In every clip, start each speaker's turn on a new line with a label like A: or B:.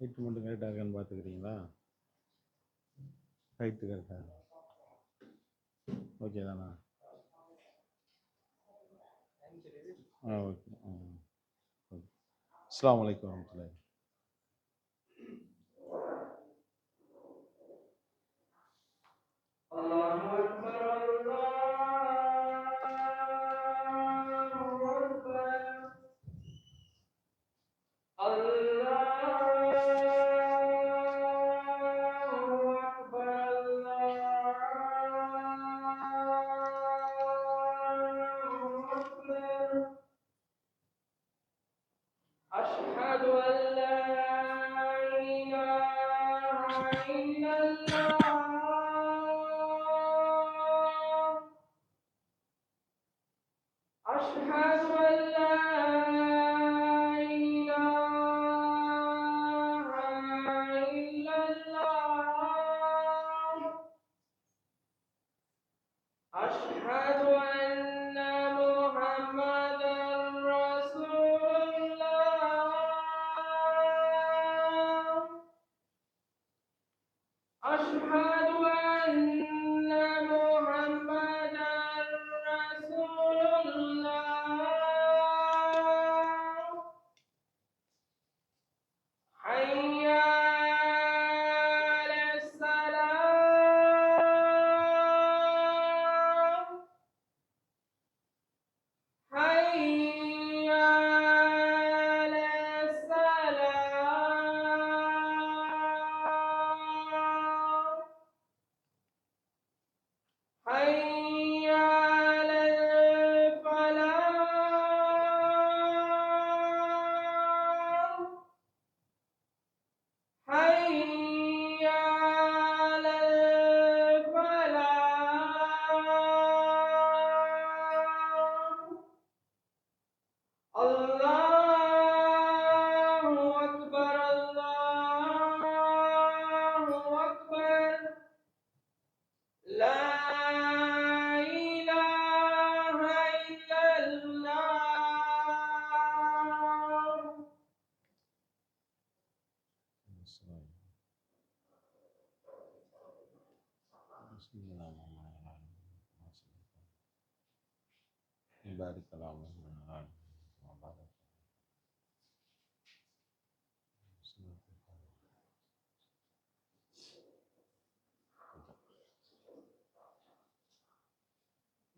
A: Height மட்டும் கரெக்டாக இருக்கான்னு பார்த்துக்கிறீங்களா? ஹைட்டு கரெக்டாக ஓகே தானா? ஓகே. ஓகே. அஸ்ஸலாமு அலைக்கும் வரஹ்மத்துல்லாஹி.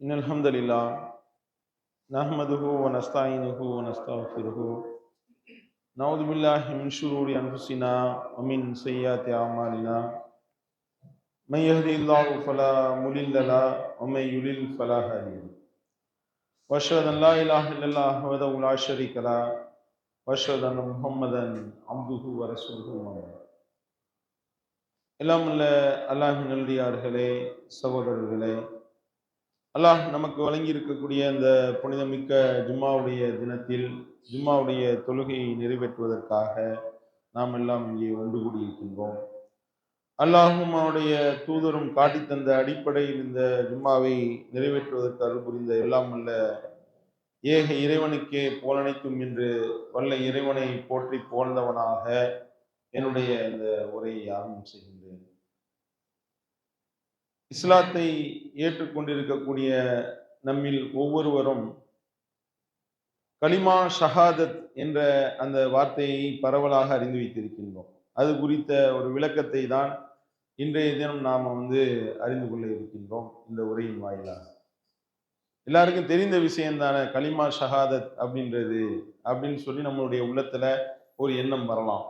A: இன்னல் ஹம்தலில்லாஹ் நஹ்மதுஹு வ நஸ்தஈனுஹு வ நஸ்தக்ஃபிருஹு நஊது பில்லாஹி மின் ஷுரூரி அன்ஃபுஸினா வ மின் ஸய்யிஆத்தி அஅமாலினா மன் யஹ்திஹில்லாஹு ஃபலா முலில்ல லஹு வ மன் யுலில் ஃபலா ஹாதிய லஹு வ அஷ்ஹது அன் லா இலாஹா இல்லல்லாஹ் வஹ்தஹு லா ஷரீக லஹு வ அஷ்ஹது அன்ன முஹம்மதன் அப்துஹு வ ரசூலுஹு. எல்லாம் உள்ள அல்லாஹ்வின் நல்லடியார்களே, சகோதரர்களே, அல்லாஹ் நமக்கு வழங்கி இருக்கக்கூடிய இந்த புனிதமிக்க ஜும்மாவுடைய தினத்தில் ஜும்மாவுடைய தொழுகையை நிறைவேற்றுவதற்காக நாம் எல்லாம் இங்கே ஒன்று கூடியிருக்கின்றோம். அல்லாஹும் அவனுடைய தூதரும் காட்டி தந்த அடிப்படையில் இந்த ஜும்மாவை நிறைவேற்றுவதற்கு அருள் புரிந்த எல்லாம் உள்ள ஏக இறைவனுக்கே புகழனைத்தும் என்று வல்ல இறைவனை போற்றி புகழ்ந்தவனாக என்னுடைய இந்த உரையை ஆரம்பம் செய்கின்றேன். இஸ்லாத்தை ஏற்றுக்கொண்டிருக்கக்கூடிய நம்மில் ஒவ்வொருவரும் கலிமா ஷஹாதத் என்ற அந்த வார்த்தையை பரவலாக அறிந்து வைத்திருக்கின்றோம். அது குறித்த ஒரு விளக்கத்தை தான் இன்றைய தினம் நாம் அறிந்து கொள்ள இருக்கின்றோம் இந்த உரையின் வாயிலாக. எல்லாருக்கும் தெரிந்த விஷயம் தானே கலிமா ஷஹாதத் அப்படின்றது அப்படின்னு சொல்லி நம்மளுடைய உள்ளத்துல ஒரு எண்ணம் வரலாம்.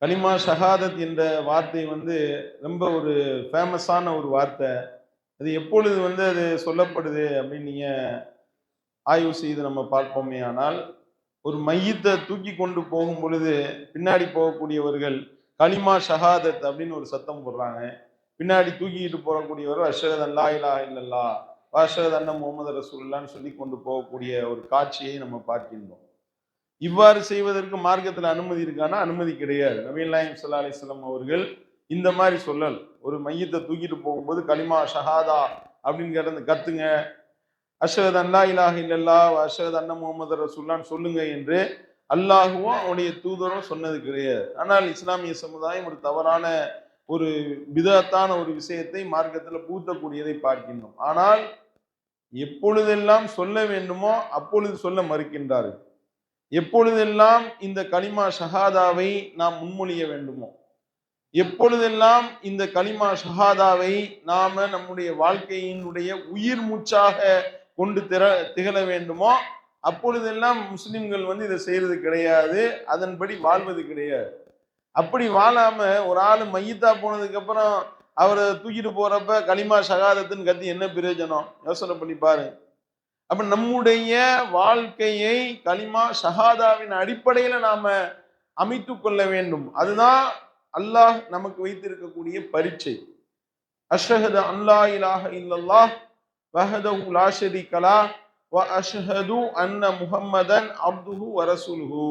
A: கலிமா ஷஹாதத் என்ற வார்த்தை ரொம்ப ஒரு ஃபேமஸான ஒரு வார்த்தை. அது எப்பொழுது அது சொல்லப்படுது அப்படின்னு நீங்க ஆய்வு செய்து நம்ம பார்ப்போமே ஆனால், ஒரு மையத்தை தூக்கி கொண்டு போகும் பொழுது பின்னாடி போகக்கூடியவர்கள் கலிமா ஷஹாதத் அப்படின்னு ஒரு சத்தம் போடுறாங்க. பின்னாடி தூக்கிட்டு போகக்கூடியவர்கள் அஷ்ஹது அல்லா இலாஹா இல்லல்லாஹ் வ அஷ்ஹது அன்ன முஹம்மது ரசூலுல்லாஹ்னு சொல்லி கொண்டு போகக்கூடிய ஒரு காட்சியை நம்ம பார்க்கின்றோம். இவ்வாறு செய்வதற்கு மார்க்கத்தில் அனுமதி இருக்கானா? அனுமதி கிடையாது. நபிகள் நாயகம் ஸல்லல்லாஹு அலைஹி வஸல்லம் அவர்கள் இந்த மாதிரி சொல்லல். ஒரு மையத்தை தூக்கிட்டு போகும்போது கலிமா ஷஹாதா அப்படின்னு கத்துங்க, அஷ்ஹது அல்லா இலாஹா இல்லல்லாஹ் வ அஷ்ஹது அன்ன முஹம்மது ரசூலுல்லாஹ்னு சொல்லுங்க என்று அல்லாஹுவும் அவனுடைய தூதரும் சொன்னது கிடையாது. ஆனால் இஸ்லாமிய சமுதாயம் ஒரு தவறான ஒரு பிதத்தான ஒரு விஷயத்தை மார்க்கத்துல பூத்தக்கூடியதை பார்க்கின்றோம். ஆனால் எப்பொழுதெல்லாம் சொல்ல வேண்டுமோ அப்பொழுது சொல்ல மறுக்கின்றார்கள். எப்பொழுதெல்லாம் இந்த கலிமா ஷஹாதாவை நாம் முன்மொழிய வேண்டுமோ, எப்பொழுதெல்லாம் இந்த கலிமா ஷஹாதாவை நாம நம்முடைய வாழ்க்கையினுடைய உயிர் மூச்சாக கொண்டு திகழ வேண்டுமோ, அப்பொழுதெல்லாம் முஸ்லிம்கள் இதை செய்யறது கிடையாது, அதன்படி வாழ்வது கிடையாது. அப்படி வாழாம ஒரு ஆள் மையத்தா போனதுக்கு அப்புறம் அவரை தூக்கிட்டு போறப்ப கலிமா ஷஹாதத்துன்னு கத்தி என்ன பிரயோஜனம்? யோசனை பண்ணி பாருங்க. அப்ப நம்முடைய வாழ்க்கையை கலிமா ஷஹாதாவின் அடிப்படையில நாம அமைத்து கொள்ள வேண்டும். அதுதான் அல்லாஹ் நமக்கு வைத்திருக்கக்கூடிய பரீட்சை. அஷ்ஹது அல்லா இலாஹ இல்லல்லாஹ் வஹதஹு லா ஷரீக லஹ் வ அஷ்ஹது அன்ன முஹம்மதன் அப்துஹு வ ரசூலுஹு.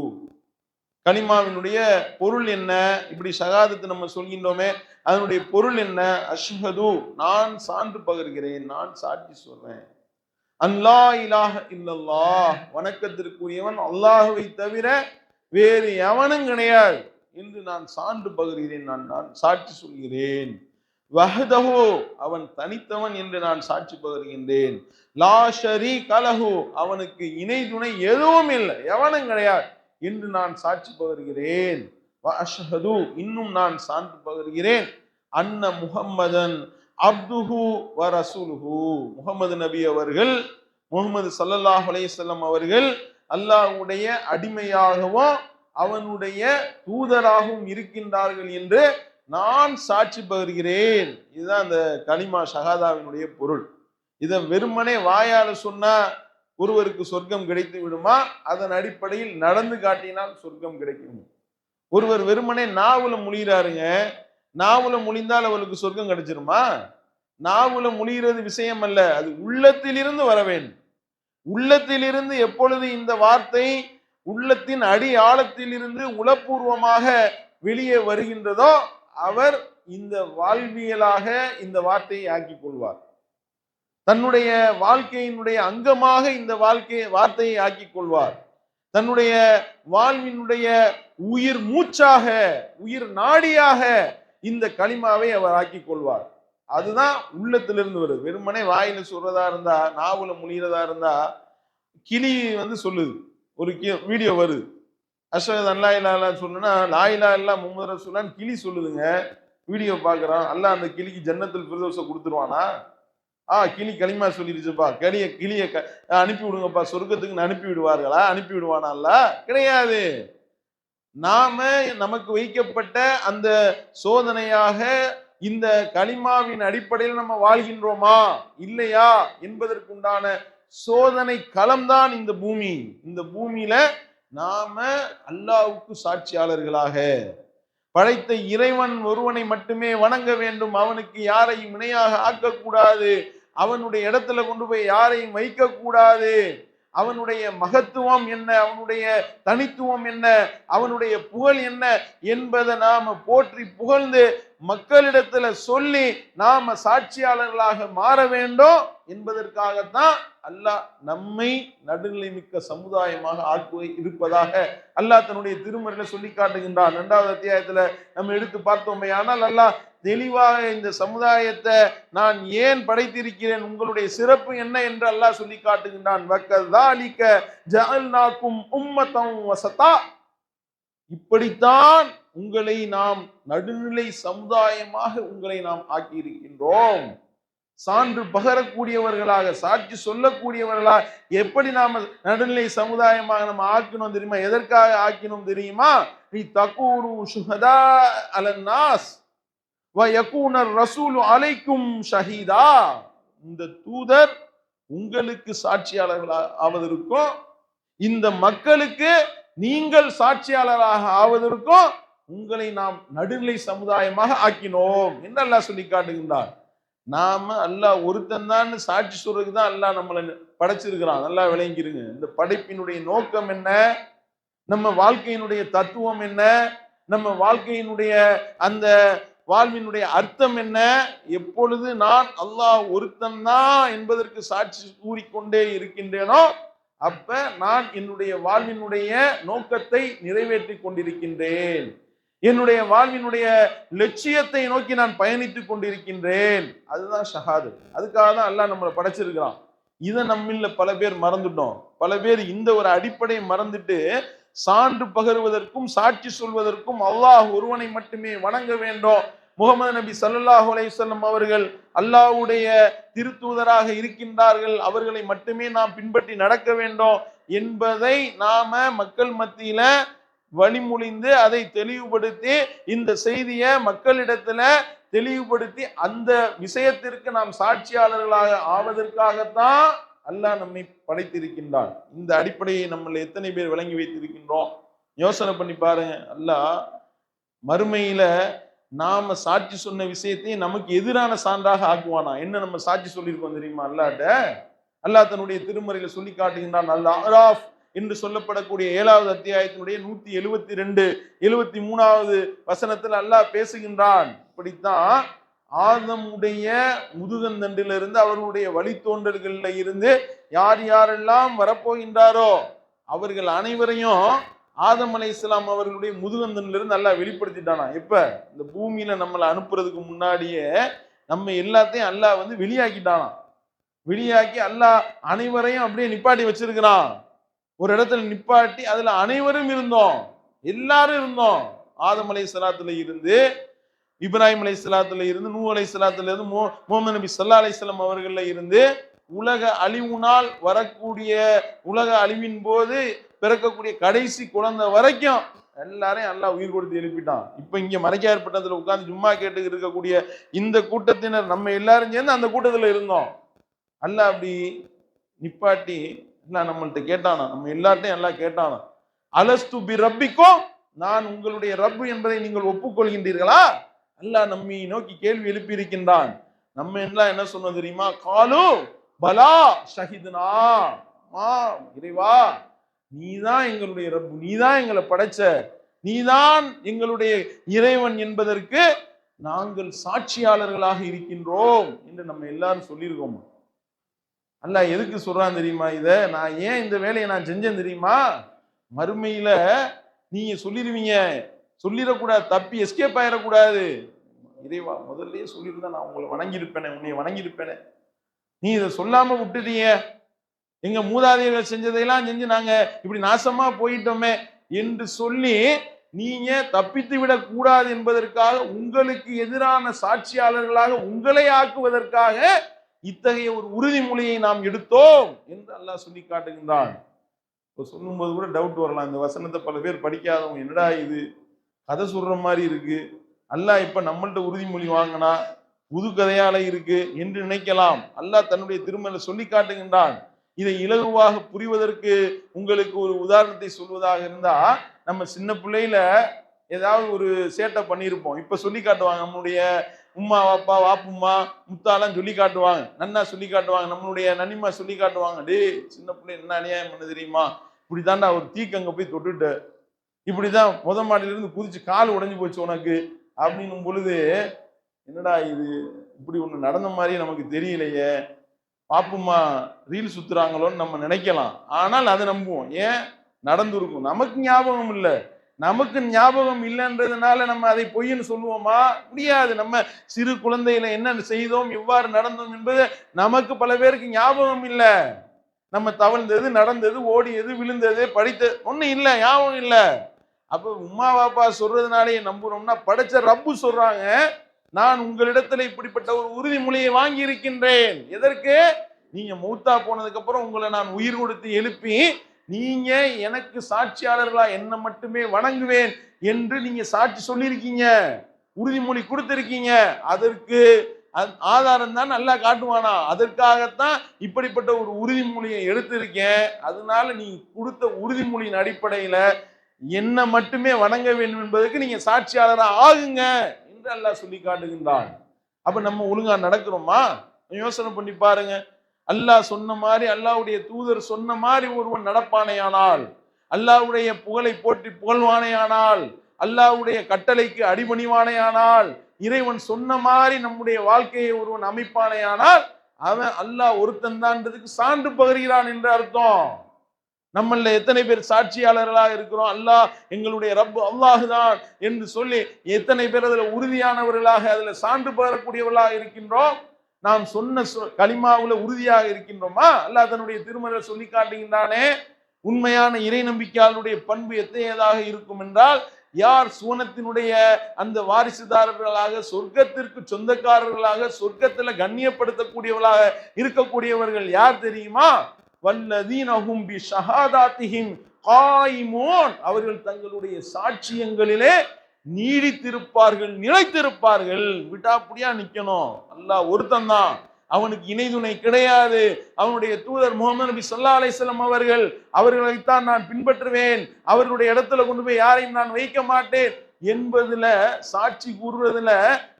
A: கலிமாவினுடைய பொருள் என்ன? இப்படி ஷஹாதத்து நம்ம சொல்கின்றோமே, அதனுடைய பொருள் என்ன? அஷ்ஹது, நான் சான்று பகர்கிறேன், நான் சாட்சி சொல்றேன். அல்லா இலாஹ இல்லல்லாஹ், வணக்கத்திற்குரியவன் அல்லாஹுவை தவிர வேறு எவனும் கிடையாது என்று நான் சான்று பகர்கிறேன், நான் சாட்சி சொல்கிறேன். வஹதஹு, அவன் தனித்தவன் என்று நான் சாட்சி பகர்கின்றேன். லா ஷரீக லஹு, அவனுக்கு இணை துணை எதுவும் இல்லை, எவனும் கிடையாது என்று நான் சாட்சி பகர்கிறேன். வ அஷ்ஹது, இன்னும் நான் சான்று பகர்கிறேன். அன்ன முஹம்மதன் அப்துஹு வ ரசூலுஹு, முஹம்மது நபி அவர்கள், முஹம்மது ஸல்லல்லாஹு அலைஹி வஸல்லம் அவர்கள் அல்லாஹ்வுடைய அடிமையாகவும் அவனுடைய தூதராகவும் இருக்கின்றார்கள் என்று நான் சாட்சி பகர்கிறேன். இதுதான் அந்த கலிமா ஷஹாதாவினுடைய பொருள். இதை வெறுமனே வாயால சொன்னா ஒருவருக்கு சொர்க்கம் கிடைத்து விடுமா? அதன் அடிப்படையில் நடந்து காட்டினால் சொர்க்கம் கிடைக்கும். ஒருவர் வெறுமனே நாவுல மொழிகிறாருங்க, நாவுல மொழிந்தால் அவருக்கு சொர்க்கம் கிடைச்சிருமா? நாவுல மொழிகிறது விஷயம் அல்ல, அது உள்ளத்திலிருந்து வர வேண்டும். உள்ளத்திலிருந்து எப்பொழுது இந்த வார்த்தை உள்ளத்தின் அடி ஆழத்திலிருந்து உளப்பூர்வமாக வெளியே வருகின்றதோ அவர் இந்த வாழ்வியலாக இந்த வார்த்தையை ஆக்கிக் கொள்வார். தன்னுடைய வாழ்க்கையினுடைய அங்கமாக இந்த வார்த்தையை ஆக்கிக் கொள்வார். தன்னுடைய வாழ்வினுடைய உயிர் மூச்சாக, உயிர் நாடியாக இந்த கலிமாவை அவர் ஆக்கிக் கொள்வார். அதுதான் உள்ளத்திலிருந்து வருது. வெறுமனே வாயில சொல்றதா இருந்தா, நாவுல மொழிகிறதா இருந்தா, கிளி சொல்லுது, ஒரு வீடியோ வருது, அஷ்ஹது அல்லா இலாஹ இல்லல்லாஹ் சொன்னா லா இலாஹ இல்லல்லாஹ் முஹம்மது ரசூலுல்லாஹ் கிளி சொல்லுதுங்க. வீடியோ பாக்குறான், அல்லாஹ் அந்த கிளிக்கு ஜன்னத்துல் ஃபிர்தௌஸ கொடுத்துருவானா? கிளி களிமா சொல்லிருச்சுப்பா, கிளிய அனுப்பி விடுங்கப்பா சொர்க்கத்துக்கு அனுப்பி விடுவார்களா? அனுப்பி விடுவானா? கிடையாது. நாம நமக்கு வைக்கப்பட்ட அந்த சோதனையாக இந்த கலிமாவின் அடிப்படையில் நம்ம வாழ்கின்றோமா இல்லையா என்பதற்குண்டான சோதனை களம்தான் இந்த பூமி. இந்த பூமியில நாம அல்லாஹ்வுக்கு சாட்சியாளர்களாக, படைத்த இறைவன் ஒருவனை மட்டுமே வணங்க வேண்டும், அவனுக்கு யாரையும் இணையாக ஆக்கக்கூடாது, அவனுடைய இடத்துல கொண்டு போய் யாரையும் வைக்க கூடாது, அவனுடைய மகத்துவம் என்ன, அவனுடைய தனித்துவம் என்ன, அவனுடைய புகழ் என்ன என்பதை நாம போற்றி புகழ்ந்து மக்களிடத்துல சொல்லி நாம சாட்சியாளர்களாக மாற வேண்டும் என்பதற்காகத்தான் அல்லாஹ் நம்மை நடுநிலை மிக்க சமுதாயமாக ஆக்குவை இருப்பதாக அல்லாஹ் தன்னுடைய திருமறையில சொல்லி காட்டுகின்றான். 2வது அத்தியாயத்துல நம்ம எடுத்து பார்த்தோமே, ஆனால் அல்லாஹ் தெளிவாக இந்த சமுதாயத்தை நான் ஏன் படைத்திருக்கிறேன், உங்களுடைய சிறப்பு என்ன என்று அல்லாஹ் சொல்லி காட்டுகின்றான். வக்கஸாலிக ஜஅல்நாக்கும் உம்மத்தன் வஸதா, இப்படித்தான் உங்களை நாம் நடுநிலை சமுதாயமாக உங்களை நாம் ஆக்கி இருக்கின்றோம். சான்று பகரக்கூடியவர்களாக, சாட்சி சொல்லக்கூடியவர்களாக எப்படி நாம நடுநிலை சமுதாயமாக நம்ம ஆக்கினோம் தெரியுமா? எதற்காக ஆக்கினோம் தெரியுமா? நீ தகூரு ஷுஹதா அலன்னாஸ் வ யகூனர் ரசூலு அலைக்கும் ஷஹீதா, இந்த தூதர் உங்களுக்கு சாட்சியாளர்களாக ஆவதற்கும், இந்த மக்களுக்கு நீங்கள் சாட்சியாளராக ஆவதற்கும் உங்களை நாம் நடுநிலை சமுதாயமாக ஆக்கினோம் என்று அல்லாஹ் சொல்லி காட்டுகின்றார். நாம அல்லாஹ் ஒருத்தன் தான் சாட்சி சொல்றதுக்கு தான் அல்லாஹ் நம்மளை படைச்சிருக்கிறான். நல்லா விளங்கிருங்க. இந்த படைப்பினுடைய நோக்கம் என்ன, நம்ம வாழ்க்கையினுடைய தத்துவம் என்ன, நம்ம வாழ்க்கையினுடைய அந்த வாழ்வினுடைய அர்த்தம் என்ன, எப்பொழுது நான் அல்லாஹ் ஒருத்தன் தான் என்பதற்கு சாட்சி கூறிக்கொண்டே இருக்கின்றேனோ அப்ப நான் என்னுடைய வாழ்வினுடைய நோக்கத்தை நிறைவேற்றி கொண்டிருக்கின்றேன், என்னுடைய வாழ்வினுடைய லட்சியத்தை நோக்கி நான் பயணித்துக் கொண்டிருக்கின்றேன். அதுதான் ஷஹாதத். அதுக்காக தான் அல்லாஹ் நம்மளை படைச்சிருக்கிறான். இதை நம்மள பல பேர் மறந்துட்டோம். பல பேர் இந்த ஒரு அடிப்படையை மறந்துட்டு சான்று பகருவதற்கும் சாட்சி சொல்வதற்கும் அல்லாஹ் ஒருவனை மட்டுமே வணங்க வேண்டும், முகமது நபி ஸல்லல்லாஹு அலைஹி வஸல்லம் அவர்கள் அல்லாஹ்வுடைய திருத்தூதராக இருக்கின்றார்கள், அவர்களை மட்டுமே நாம் பின்பற்றி நடக்க வேண்டும் என்பதை நாம மக்கள் மத்தியில வழிமொழிந்து அதை தெளிவுபடுத்தி இந்த செய்தியை மக்களிடத்துல தெளிவுபடுத்தி அந்த விஷயத்திற்கு நாம் சாட்சியாளர்களாக ஆவதற்காகத்தான் அல்லாஹ் நம்மை படைத்திருக்கின்றான். இந்த அடிப்படையை நம்மள எத்தனை பேர் விளங்கி வைத்திருக்கின்றோம்? யோசனை பண்ணி பாருங்க. அல்லாஹ் மறுமையில நாம சாட்சி சொன்ன விஷயத்தையும் நமக்கு எதிரான சான்றாக ஆக்குவானா. என்ன நம்ம சாட்சி சொல்லியிருக்கோம் தெரியுமா அல்லாஹ்ட்ட? அல்லாஹ் தன்னுடைய திருமறையில சொல்லி காட்டுகின்றான். அல் அராஃப் என்று சொல்லப்படக்கூடிய 7வது அத்தியாயத்தினுடைய 172 73வது வசனத்தில் அல்லாஹ் பேசுகின்றான். இப்படித்தான் ஆதமுடைய முதுகந்தண்டிலிருந்து அவர்களுடைய வழித்தோன்றல்கள்ல இருந்து யார் யாரெல்லாம் வரப்போகின்றாரோ அவர்கள் அனைவரையும் ஆதம் அலைஹிஸ்ஸலாம் அவர்களுடைய முதுகந்தண்டிலிருந்து அல்லாஹ் வெளிப்படுத்திட்டானா. எப்ப? இந்த பூமியில நம்மளை அனுப்புறதுக்கு முன்னாடியே நம்ம எல்லாத்தையும் அல்லாஹ் வெளியாக்கிட்டானா. வெளியாக்கி அல்லாஹ் அனைவரையும் அப்படியே நிப்பாட்டி வச்சிருக்கிறான். ஒரு இடத்துல நிப்பாட்டி அதுல அனைவரும் இருந்தோம், எல்லாரும் இருந்தோம். ஆதம் அலைஹிஸ்ஸலாத்துல இருந்து, இப்ராஹிம் அலைஹிஸ்ஸலாத்துல இருந்து, நூஹ் அலைஹிஸ்ஸலாத்துல இருந்து, முஹம்மது நபி ஸல்லல்லாஹு அலைஹி வஸல்லம் அவர்கள்ல இருந்து, உலக அழிவுனால் வரக்கூடிய உலக அழிவின் போது பிறக்கக்கூடிய கடைசி குழந்தை வரைக்கும் எல்லாரையும் அல்லாஹ் உயிர் கொடுத்து எழுப்பிட்டான். இப்ப இங்க மறைக்கார் பட்டத்துல உட்கார்ந்து சும்மா கேட்டு இருக்கக்கூடிய இந்த கூட்டத்தினர் நம்ம எல்லாரும் சேர்ந்து அந்த கூட்டத்துல இருந்தோம். அல்லாஹ் அப்படி நிப்பாட்டி எல்லாம் நம்மள்ட்ட கேட்டானா, நம்ம எல்லார்ட்டையும் எல்லாம் கேட்டானா, அலஸ்து பி ரப்பிக்கும், நான் உங்களுடைய ரப்பு என்பதை நீங்கள் ஒப்புக்கொள்கின்றீர்களா? அல்லாஹ் நம்மை நோக்கி கேள்வி எழுப்பி இருக்கின்றான். நம்ம எல்லாம் என்ன சொன்னோம் தெரியுமா? காலு பலா ஷஹிதுனா, இறைவா நீதான் எங்களுடைய ரப்பு, நீதான் எங்களை படைச்ச, நீதான் எங்களுடைய இறைவன் என்பதற்கு நாங்கள் சாட்சியாளர்களாக இருக்கின்றோம் என்று நம்ம எல்லாரும் சொல்லியிருக்கோம். அல்லாஹ் எதுக்கு சொல்றான் தெரியுமா? இத நான் ஏன் இந்த வேலையை நான் செஞ்சேன் தெரியுமா? மறுமையில நீங்க சொல்லிடுவீங்க, சொல்லிடக்கூடாது, தப்பி எஸ்கேப் ஆயிடக்கூடாது. இறைவா முதல்லயே சொல்லியிருந்தா நான் உங்களை வணங்கியிருப்பேனே, உன்னை வணங்கியிருப்பேனே, நீ இதை சொல்லாம விட்டுட்டீங்க, எங்க மூதாதையர்கள் செஞ்சதையெல்லாம் செஞ்சு நாங்க இப்படி நாசமா போயிட்டோமே என்று சொல்லி நீங்க தப்பித்து விடக் கூடாது என்பதற்காக, உங்களுக்கு எதிரான சாட்சியாளர்களாக உங்களை ஆக்குவதற்காக இத்தகைய ஒரு உறுதிமொழியை நாம் எடுத்தோம் என்று அல்லாஹ் சொல்லி காட்டுகின்றான். இப்போ சொல்லும்போது கூட டவுட் வரலாம், இந்த வசனத்தை பல பேர் படிக்காதவங்க என்னடா இது கதை சொல்ற மாதிரி இருக்கு, அல்லாஹ் இப்ப நம்மள்ட்ட உறுதிமொழி வாங்கினா புது கதையால இருக்கு என்று நினைக்கலாம். அல்லாஹ் தன்னுடைய திருமறையில சொல்லி காட்டுகின்றான். இதை இலகுவாக புரிவதற்கு உங்களுக்கு ஒரு உதாரணத்தை சொல்வதாக இருந்தா, நம்ம சின்ன பிள்ளையில ஏதாவது ஒரு சேட்டை பண்ணியிருப்போம், இப்ப சொல்லி காட்டுவாங்க. நம்மளுடைய உம்மா வாப்பா வாப்பும்மா முத்தாலாம் சொல்லி காட்டுவாங்க, நன்னா சொல்லி காட்டுவாங்க, நம்மளுடைய நனிமா சொல்லி காட்டுவாங்க. டே சின்ன பிள்ளை என்ன அநியாயம் பண்ண தெரியுமா, இப்படித்தாண்டா ஒரு தீக்கு அங்க போய் தொட்டுட்டு, இப்படிதான் முத மாடியில இருந்து குதிச்சு கால் உடைஞ்சு போச்சு உனக்கு அப்படின்னும் பொழுது, என்னடா இது இப்படி ஒண்ணு நடந்த மாதிரி நமக்கு தெரியலையே, பாப்புமா ரீல் சுத்துறாங்களோன்னு நம்ம நினைக்கலாம். ஆனால் அதை நம்புவோம். ஏன்? நடந்திருக்கும், நமக்கு ஞாபகம் இல்லை. நமக்கு ஞாபகம் இல்லைன்றதுனால நம்ம அதை பொய்ன்னு சொல்லுவோமா? முடியாது. நம்ம சிறு குழந்தையில என்ன செய்தோம், எவ்வாறு நடந்தோம் என்பது நமக்கு பல பேருக்கு ஞாபகம் இல்லை. நம்ம தவழ்ந்தது, நடந்தது, ஓடியது, விழுந்தது, படித்தது ஒன்றும் இல்லை, ஞாபகம் இல்லை. அப்போ உம்மா பாப்பா சொல்றதுனாலே நம்புறோம்னா, படைச்ச ரப்பு சொல்றாங்க, நான் உங்களிடத்துல இப்படிப்பட்ட ஒரு உறுதிமொழியை வாங்கி இருக்கின்றேன். எதற்கு? நீங்க மௌத்தா போனதுக்கு அப்புறம் உங்களை நான் உயிர் கொடுத்து எழுப்பி நீங்க எனக்கு சாட்சியாளர்களா என்ன மட்டுமே வணங்குவேன் என்று நீங்க சாட்சி சொல்லியிருக்கீங்க, உறுதிமொழி கொடுத்திருக்கீங்க. அதற்கு ஆதாரம் தான் நல்லா காட்டுவானா. அதற்காகத்தான் இப்படிப்பட்ட ஒரு உறுதிமொழியை எடுத்திருக்கேன். அதனால நீ கொடுத்த உறுதிமொழியின் அடிப்படையில என்ன மட்டுமே வணங்க வேண்டும் என்பதற்கு நீங்க சாட்சியாளரா ஆகுங்க என்று அல்லாஹ் சொல்லி காட்டுகின்றான். அப்ப நம்ம ஒழுங்கா நடக்கிறோமா? யோசனை பண்ணி பாருங்க. அல்லாஹ் சொன்ன மாதிரி, அல்லாஹ்வுடைய தூதர் சொன்ன மாதிரி ஒருவன் நடப்பானேயானால், அல்லாஹ்வுடைய புகழை போற்றி புகழ்வானேயானால், அல்லாஹ்வுடைய கட்டளைக்கு அடிபணிவானேயானால், இறைவன் சொன்ன மாதிரி நம்முடைய வாழ்க்கையை ஒருவன் அமைப்பானேயானால், அவன் அல்லாஹ் ஒருத்தன் தான்றதுக்கு சான்று பகர்கிறான் என்று அர்த்தம். நம்மள எத்தனை பேர் சாட்சியாளர்களாக இருக்கிறோம்? அல்லாஹ் எங்களுடைய ரப்பு அல்லாஹுதான் என்று சொல்லி எத்தனை பேர் அதுல உறுதியானவர்களாக அதுல சான்று பெறக்கூடியவர்களாக இருக்கின்றோம்? நாம் சொன்ன கலிமாவுல உறுதியாக இருக்கின்றோமா? அல்லாஹ் தன்னுடைய திருமறை சொல்லி காட்டுகின்றானே, உண்மையான இறை நம்பிக்கையாளருடைய பண்பு எத்தகையதாக இருக்கும் என்றால், யார் சுவனத்தினுடைய அந்த வாரிசுதாரர்களாக, சொர்க்கத்திற்கு சொந்தக்காரர்களாக, சொர்க்கத்துல கண்ணியப்படுத்தக்கூடியவர்களாக இருக்கக்கூடியவர்கள் யார் தெரியுமா? வல்லதீனஹும் பி ஷஹாதாத்திஹிம் காயிமூன், அவர்கள் தங்களுடைய சாட்சியங்களிலே நீடித்திருப்பார்கள், நிலைத்திருப்பார்கள். விட்டாப்புடியா நிக்கணும். அல்லாஹ் ஒருத்தன் தான், அவனுக்கு இணை துணை கிடையாது. அவனுடைய தூதர் முகமது நபி ஸல்லல்லாஹு அலைஹி வஸல்லம் அவர்களைத்தான் நான் பின்பற்றுவேன், அவர்களுடைய இடத்துல கொண்டு போய் யாரையும் நான் வைக்க மாட்டேன் என்பதுல, சாட்சி கூறுவதில்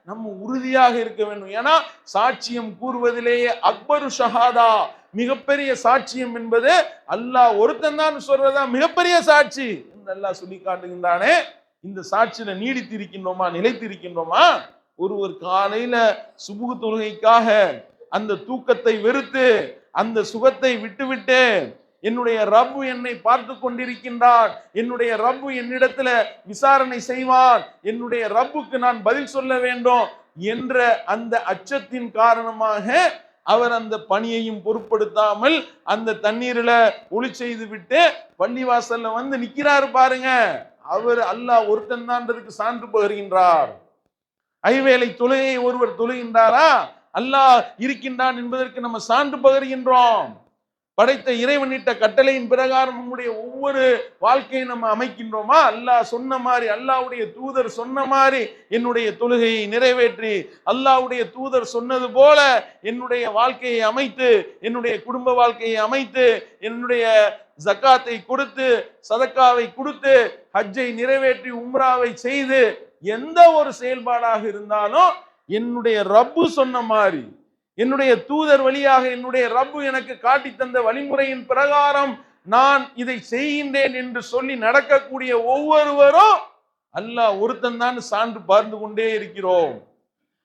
A: நம்ம உறுதியாக இருக்க வேண்டும். ஏன்னா சாட்சியம் கூறுவதிலேயே அக்பரு ஷஹாதா, மிகப்பெரிய சாட்சியம் என்பது அல்லாஹ் ஒருத்தன் தான் சொல்றதா மிகப்பெரிய சாட்சி என்று அல்லாஹ் சொல்லி காட்டுகின்றானே. இந்த சாட்சியில நீடித்திருக்கின்றோமா, நிலைத்திருக்கின்றோமா? ஒருவர் காலையில சுபுகு தொழுகைக்காக அந்த தூக்கத்தை வெறுத்து அந்த சுகத்தை விட்டுவிட்டு, என்னுடைய ரப்பு என்னை பார்த்து கொண்டிருக்கின்றான், என்னுடைய ரப்பு என்னிடத்துல விசாரணை செய்வான், என்னுடைய ரப்புக்கு நான் பதில் சொல்ல வேண்டும் என்ற அந்த அச்சத்தின் காரணமாக அவர் அந்த பணியையும் பொருட்படுத்தாமல் அந்த தண்ணீர்ல ஒளி செய்து விட்டு பள்ளிவாசல்ல வந்து நிக்கிறாரு பாருங்க. அவர் அல்லாஹ் ஒருத்தன் தான்றதுக்கு சான்று பகர்கின்றார். ஐவேளை தொழுகையை ஒருவர் தொழுகின்றாரா, அல்லாஹ் இருக்கின்றான் என்பதற்கு நம்ம சான்று பகர்கின்றோம். படைத்த இறைவனிட்ட கட்டளையின் பிரகாரம் நம்முடைய ஒவ்வொரு வாழ்க்கையை நம்ம அமைக்கின்றோமா? அல்லாஹ் சொன்ன மாதிரி, அல்லாஹ்வுடைய தூதர் சொன்ன மாதிரி என்னுடைய தொழுகையை நிறைவேற்றி, அல்லாஹ்வுடைய தூதர் சொன்னது போல என்னுடைய வாழ்க்கையை அமைத்து, என்னுடைய குடும்ப வாழ்க்கையை அமைத்து, என்னுடைய ஜக்காத்தை கொடுத்து, சதக்காவை கொடுத்து, ஹஜ்ஜை நிறைவேற்றி, உம்ராவை செய்து, எந்த ஒரு செயல்பாடாக இருந்தாலும் என்னுடைய ரப்பு சொன்ன மாதிரி, என்னுடைய தூதர் வழியாக என்னுடைய ரப்பு எனக்கு காட்டி தந்த வழிமுறையின் பிரகாரம் நான் இதை செய்கின்றேன் என்று சொல்லி நடக்கக்கூடிய ஒவ்வொருவரும் அல்லாஹ் ஒருத்தன் தான் சான்று பார்த்து கொண்டே இருக்கிறோம்.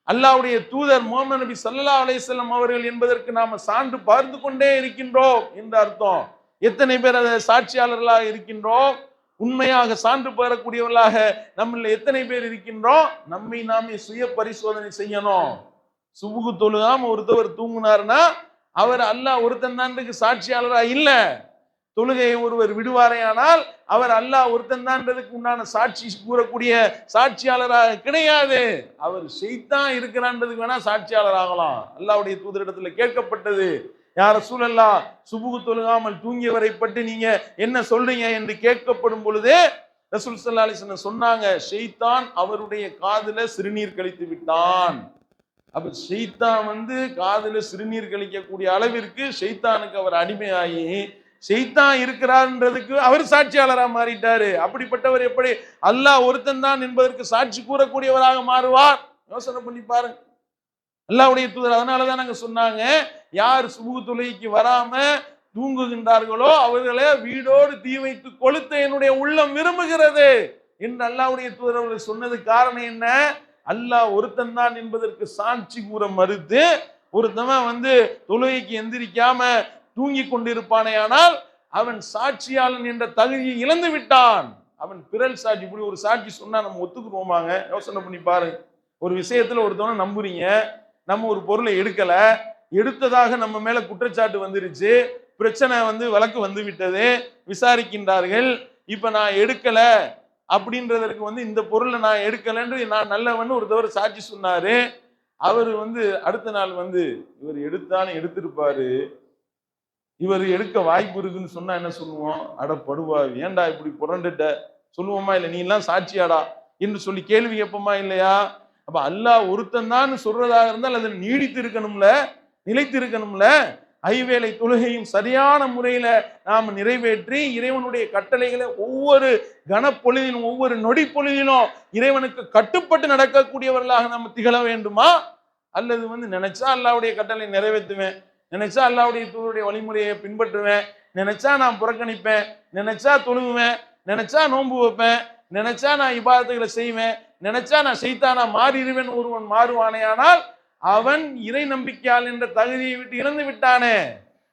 A: அல்லாஹ்வுடைய தூதர் முஹம்மது நபி ஸல்லல்லாஹு அலைஹி வஸல்லம் அவர்கள் என்பதற்கு நாம சான்று பார்த்து கொண்டே இருக்கின்றோம் என்று அர்த்தம். எத்தனை பேர் அதை சாட்சியாளர்களாக இருக்கின்றோம்? உண்மையாக சான்று பெறக்கூடியவர்களாக நம்மள எத்தனை பேர் இருக்கின்றோம்? நம்மை நாமே சுய பரிசோதனை செய்யணும். சுபுகு தொழுகாம ஒருத்தவர் தூங்குனார்னா அவர் அல்லாஹ் ஒருத்தன் தான்றதுக்கு சாட்சியாளரா இல்ல. தொழுகையை ஒருவர் விடுவாரையானால் அவர் அல்லாஹ் ஒருத்தன் தான்றதுக்கு உண்டான சாட்சி கூறக்கூடிய சாட்சியாளராக கிடையாது. அவர் ஷைத்தான் இருக்கிறான்றதுக்கு வேணா சாட்சியாளர் ஆகலாம். அல்லாஹ்வுடைய தூதரிடத்துல கேட்கப்பட்டது, யா ரசூலல்லாஹ், சுபுகு தொழுகாமல் தூங்கியவரை பற்றி நீங்க என்ன சொல்றீங்க என்று கேட்கப்படும் பொழுது ரசூல் ஸல்லல்லாஹு அலைஹி வஸல்லம் சொன்னாங்க, ஷைத்தான் அவருடைய காதுல சிறுநீர் கழித்து விட்டான். அப்ப ஷைத்தான் காதுல சிறுநீர் கழிக்கக்கூடிய அளவிற்கு ஷைத்தானுக்கு அவர் அடிமையாகி ஷைத்தான் இருக்கிறார்ன்றதுக்கு அவர் சாட்சியாளரா மாறிட்டாரு. அப்படிப்பட்டவர் எப்படி அல்லாஹ் ஒருத்தன் தான் என்பதற்கு சாட்சி கூறக்கூடியவராக மாறுவார்? யோசனை பண்ணி பாருங்க. அல்லாஹ்வுடைய தூதர் அதனாலதான் நாங்க சொன்னாங்க, யார் சுபுகு தொழுகைக்கு வராம தூங்குகின்றார்களோ அவர்களே வீடோடு தீ வைத்து கொளுத்த என்னுடைய உள்ளம் விரும்புகிறது என்று அல்லாஹ்வுடைய தூதர் அவர்கள் சொன்னது காரணம் என்ன? அல்லாஹ் ஒருத்தன் தான் என்பதற்கு சாட்சி கூற மறுத்து ஒருத்தவன் தொழுகைக்கு எந்திரிக்காம தூங்கி கொண்டிருப்பானேயானால் அவன் சாட்சியாளன் என்ற தகுதியை இழந்து விட்டான். அவன் பிறல் சாட்சி. இப்படி ஒரு சாட்சி சொன்னா நம்ம ஒத்துக்குருவோமாங்க? யோசனை பண்ணி பாருங்க. ஒரு விஷயத்துல ஒருத்தவனை நம்புறீங்க, நம்ம ஒரு பொருளை எடுக்கல, எடுத்ததாக நம்ம மேல குற்றச்சாட்டு வந்துருச்சு, பிரச்சனை வழக்கு வந்து விட்டது, விசாரிக்கின்றார்கள். இப்ப நான் எடுக்கல அப்படின்றதற்கு இந்த பொருளை நான் எடுக்கலன்னு நான் நல்லவன்னு ஒருத்தவர் சாட்சி சொன்னாரு. அவரு அடுத்த நாள் இவர் எடுத்தாலும் எடுத்திருப்பாரு, இவர் எடுக்க வாய்ப்பு இருக்குன்னு சொன்னா என்ன சொல்லுவோம்? அட படுவா, ஏன்டா இப்படி புரண்டுட்ட சொல்லுவோமா? இல்லை நீ எல்லாம் சாட்சியாடா என்று சொல்லி கேள்வி கேட்போமா இல்லையா? அப்ப அல்லாஹ் ஒருத்தன் தான் சொல்றதாக இருந்தால் அதில் நீடித்து இருக்கணும்ல, நிலைத்து இருக்கணும்ல. ஐவேளை தொழுகையும் சரியான முறையில நாம் நிறைவேற்றி இறைவனுடைய கட்டளைகளை ஒவ்வொரு கனப்பொழுதிலும் ஒவ்வொரு நொடி பொழுதிலும் இறைவனுக்கு கட்டுப்பட்டு நடக்கக்கூடியவர்களாக நாம் திகழ வேண்டுமா? அல்லது நினைச்சா அல்லாஹ்வுடைய கட்டளை நிறைவேற்றுவேன், நினைச்சா அல்லாஹ்வுடைய தூதருடைய வழிமுறையை பின்பற்றுவேன், நினைச்சா நான் புறக்கணிப்பேன், நினைச்சா தொழுகுவேன், நினைச்சா நோன்பு வைப்பேன், நினைச்சா நான் இபாதத்துகளை செய்வேன், நினைச்சா நான் ஷைத்தானா மாறிடுவேன் ஒருவன் மாறுவானேயானால் அவன் இறை நம்பிக்கையால் என்ற தகுதியை விட்டு இழந்து விட்டானே.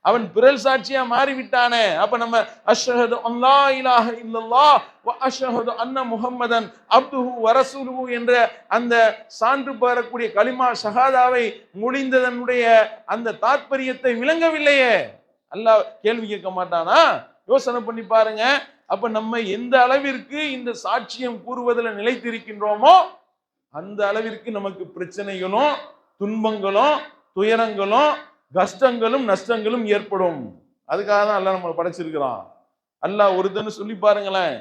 B: அவன் பிறல் சாட்சியா மாறிவிட்டானே. அப்ப நம்ம அஷ்ஹது அல்லா இலாஹ இல்லல்லாஹ் வ அஷ்ஹது அன்ன முஹம்மதன் அப்துஹு வ ரசூலுஹு என்ற அந்த சான்று பெறக்கூடிய கலிமா ஷஹாதாவை முடிந்ததனுடைய அந்த தாத்பரியத்தை விளங்கவில்லையே. அல்லாஹ் கேள்வி கேட்க மாட்டானா? யோசனை பண்ணி பாருங்க. அப்ப நம்ம எந்த அளவிற்கு இந்த சாட்சியம் கூறுவதில் நிலைத்திருக்கின்றோமோ அந்த அளவிற்கு நமக்கு பிரச்சனைகளும் துன்பங்களும் துயரங்களும் கஷ்டங்களும் நஷ்டங்களும் ஏற்படும். அதுக்காக தான் அல்லாஹ் நம்மளை படைச்சிருக்கிறான். அல்லாஹ் ஒருத்தன்னு சொல்லி பாருங்களேன்,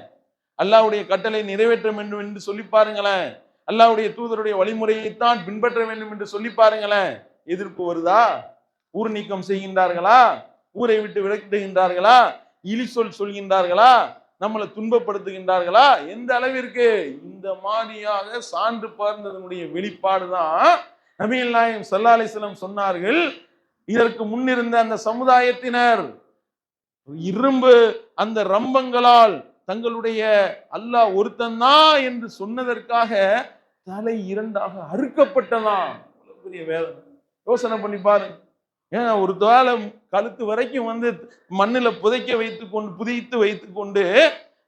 B: அல்லாஹ்வுடைய கட்டளை நிறைவேற்ற வேண்டும் என்று சொல்லி பாருங்களேன், அல்லாஹ்வுடைய தூதருடைய வழிமுறையைத்தான் பின்பற்ற வேண்டும் என்று சொல்லி பாருங்களேன், எதிர்ப்பு வருதா? ஊர் நீக்கம் செய்கின்றார்களா? ஊரை விட்டு விலக்குகின்றார்களா? இழி சொல்கின்றார்களா? நம்மளை துன்பப்படுத்துகின்றார்களா? எந்த அளவிற்கு? இந்த மாதிரியாக சான்று பகர்ந்ததனுடைய வெளிப்பாடுதான் நபிகள் நாயகம் ஸல்லல்லாஹு அலைஹி வஸல்லம் சொன்னார்கள். இதற்கு முன்னிருந்த அந்த சமுதாயத்தினர் இரும்பு அந்த ரம்பங்களால் தங்களுடைய அல்லாஹ் ஒருத்தன்தான் என்று சொன்னதற்காக தலை இரண்டாக அறுக்கப்பட்டதாம். பெரிய வேதனை. யோசனை பண்ணி பாருங்க. ஏன் ஒரு தோலை கழுத்து வரைக்கும் மண்ணில புதைத்து வைத்து கொண்டு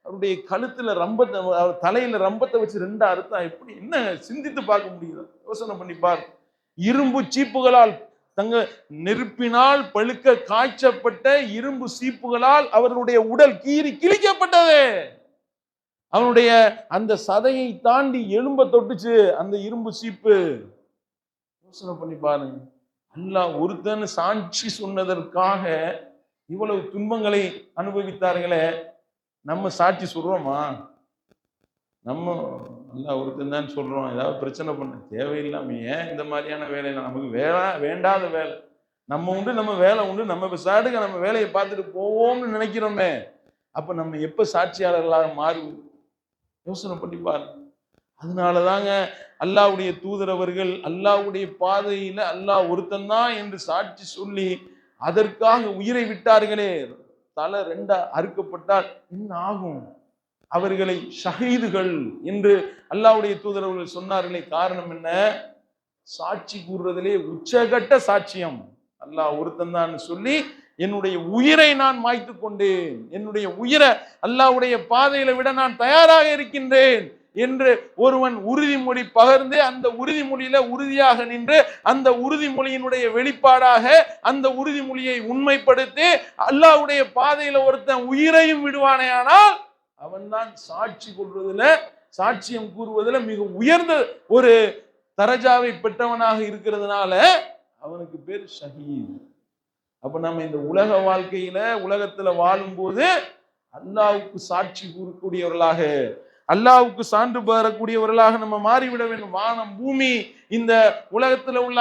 B: அவருடைய கழுத்துல ரம்பத்தை, அவர் தலையில ரம்பத்தை வச்சு ரெண்டா அறுத்தா எப்படி? என்ன சிந்தித்து பார்க்க முடியுது? யோசனை பண்ணி பாரு. இரும்பு சீப்புகளால் தங்க நெருப்பினால் பழுக்க காய்ச்சப்பட்ட இரும்பு சீப்புகளால் அவர்களுடைய உடல் கீறி கிழிக்கப்பட்டது. அவனுடைய அந்த சதையை தாண்டி எலும்ப தொட்டுச்சு அந்த இரும்பு சீப்பு. யோசனை பண்ணி பாருங்க. அல்லாஹ் ஒருத்தன் சாட்சி சொன்னதற்காக இவ்வளவு துன்பங்களை அனுபவித்தார்களே, நம்ம சாட்சி சொல்றோமா? நம்ம அல்லாஹ் ஒருத்தன் தான் சொல்றோம். ஏதாவது பிரச்சனை பண்ண தேவையில்லாம ஏன் இந்த மாதிரியான வேலை? நமக்கு வேண்டாத வேலை. நம்ம உண்டு, நம்ம வேலை உண்டு, நம்ம விசாடுங்க, நம்ம வேலையை பார்த்துட்டு போவோம்னு நினைக்கிறோமே. அப்ப நம்ம எப்ப சாட்சியாளர்களாக மாறுவோம்? யோசனை பண்ணி பாருங்க. அதனாலதாங்க அல்லாஹ்வுடைய தூதரவர்கள் அல்லாஹ்வுடைய பாதையில அல்லாஹ் ஒருத்தன் தான் என்று சாட்சி சொல்லி அதற்காக உயிரை விட்டார்களே. தலை ரெண்டா அறுக்கப்பட்டால் என்ன ஆகும்? அவர்களை ஷஹீதுகள் என்று அல்லாஹ்வுடைய தூதரவர்கள் சொன்னார்களே. காரணம் என்ன? சாட்சி கூறுறதிலே உச்சகட்ட சாட்சியம். அல்லாஹ் ஒருத்தன் தான் சொல்லி என்னுடைய உயிரை நான் மாய்த்து கொண்டேன், என்னுடைய உயிரை அல்லாஹ்வுடைய பாதையில விட நான் தயாராக இருக்கின்றேன் என்று ஒருவன் உறுதிமொழி பகர்ந்து அந்த உறுதிமொழியில உறுதியாக நின்று அந்த உறுதிமொழியினுடைய வெளிப்பாடாக அந்த உறுதிமொழியை உண்மைப்படுத்தி அல்லாஹ்வுடைய பாதையில ஒருத்தன் உயிரையும் விடுவானேயானால் அவன் தான் சாட்சி கொள்வதில், சாட்சியம் கூறுவதில் மிக உயர்ந்த ஒரு தரஜாவை பெற்றவனாக இருக்கிறதுனால அவனுக்கு பேர் ஷஹீத். அப்ப நம்ம இந்த உலக வாழ்க்கையில உலகத்துல வாழும்போது அல்லாஹ்வுக்கு சாட்சி கூறக்கூடியவர்களாக, அல்லாஹ்வுக்கு சான்று பெறக்கூடியவர்களாக நம்ம மாறிவிட வேண்டும். வானம் பூமி இந்த உலகத்துல உள்ள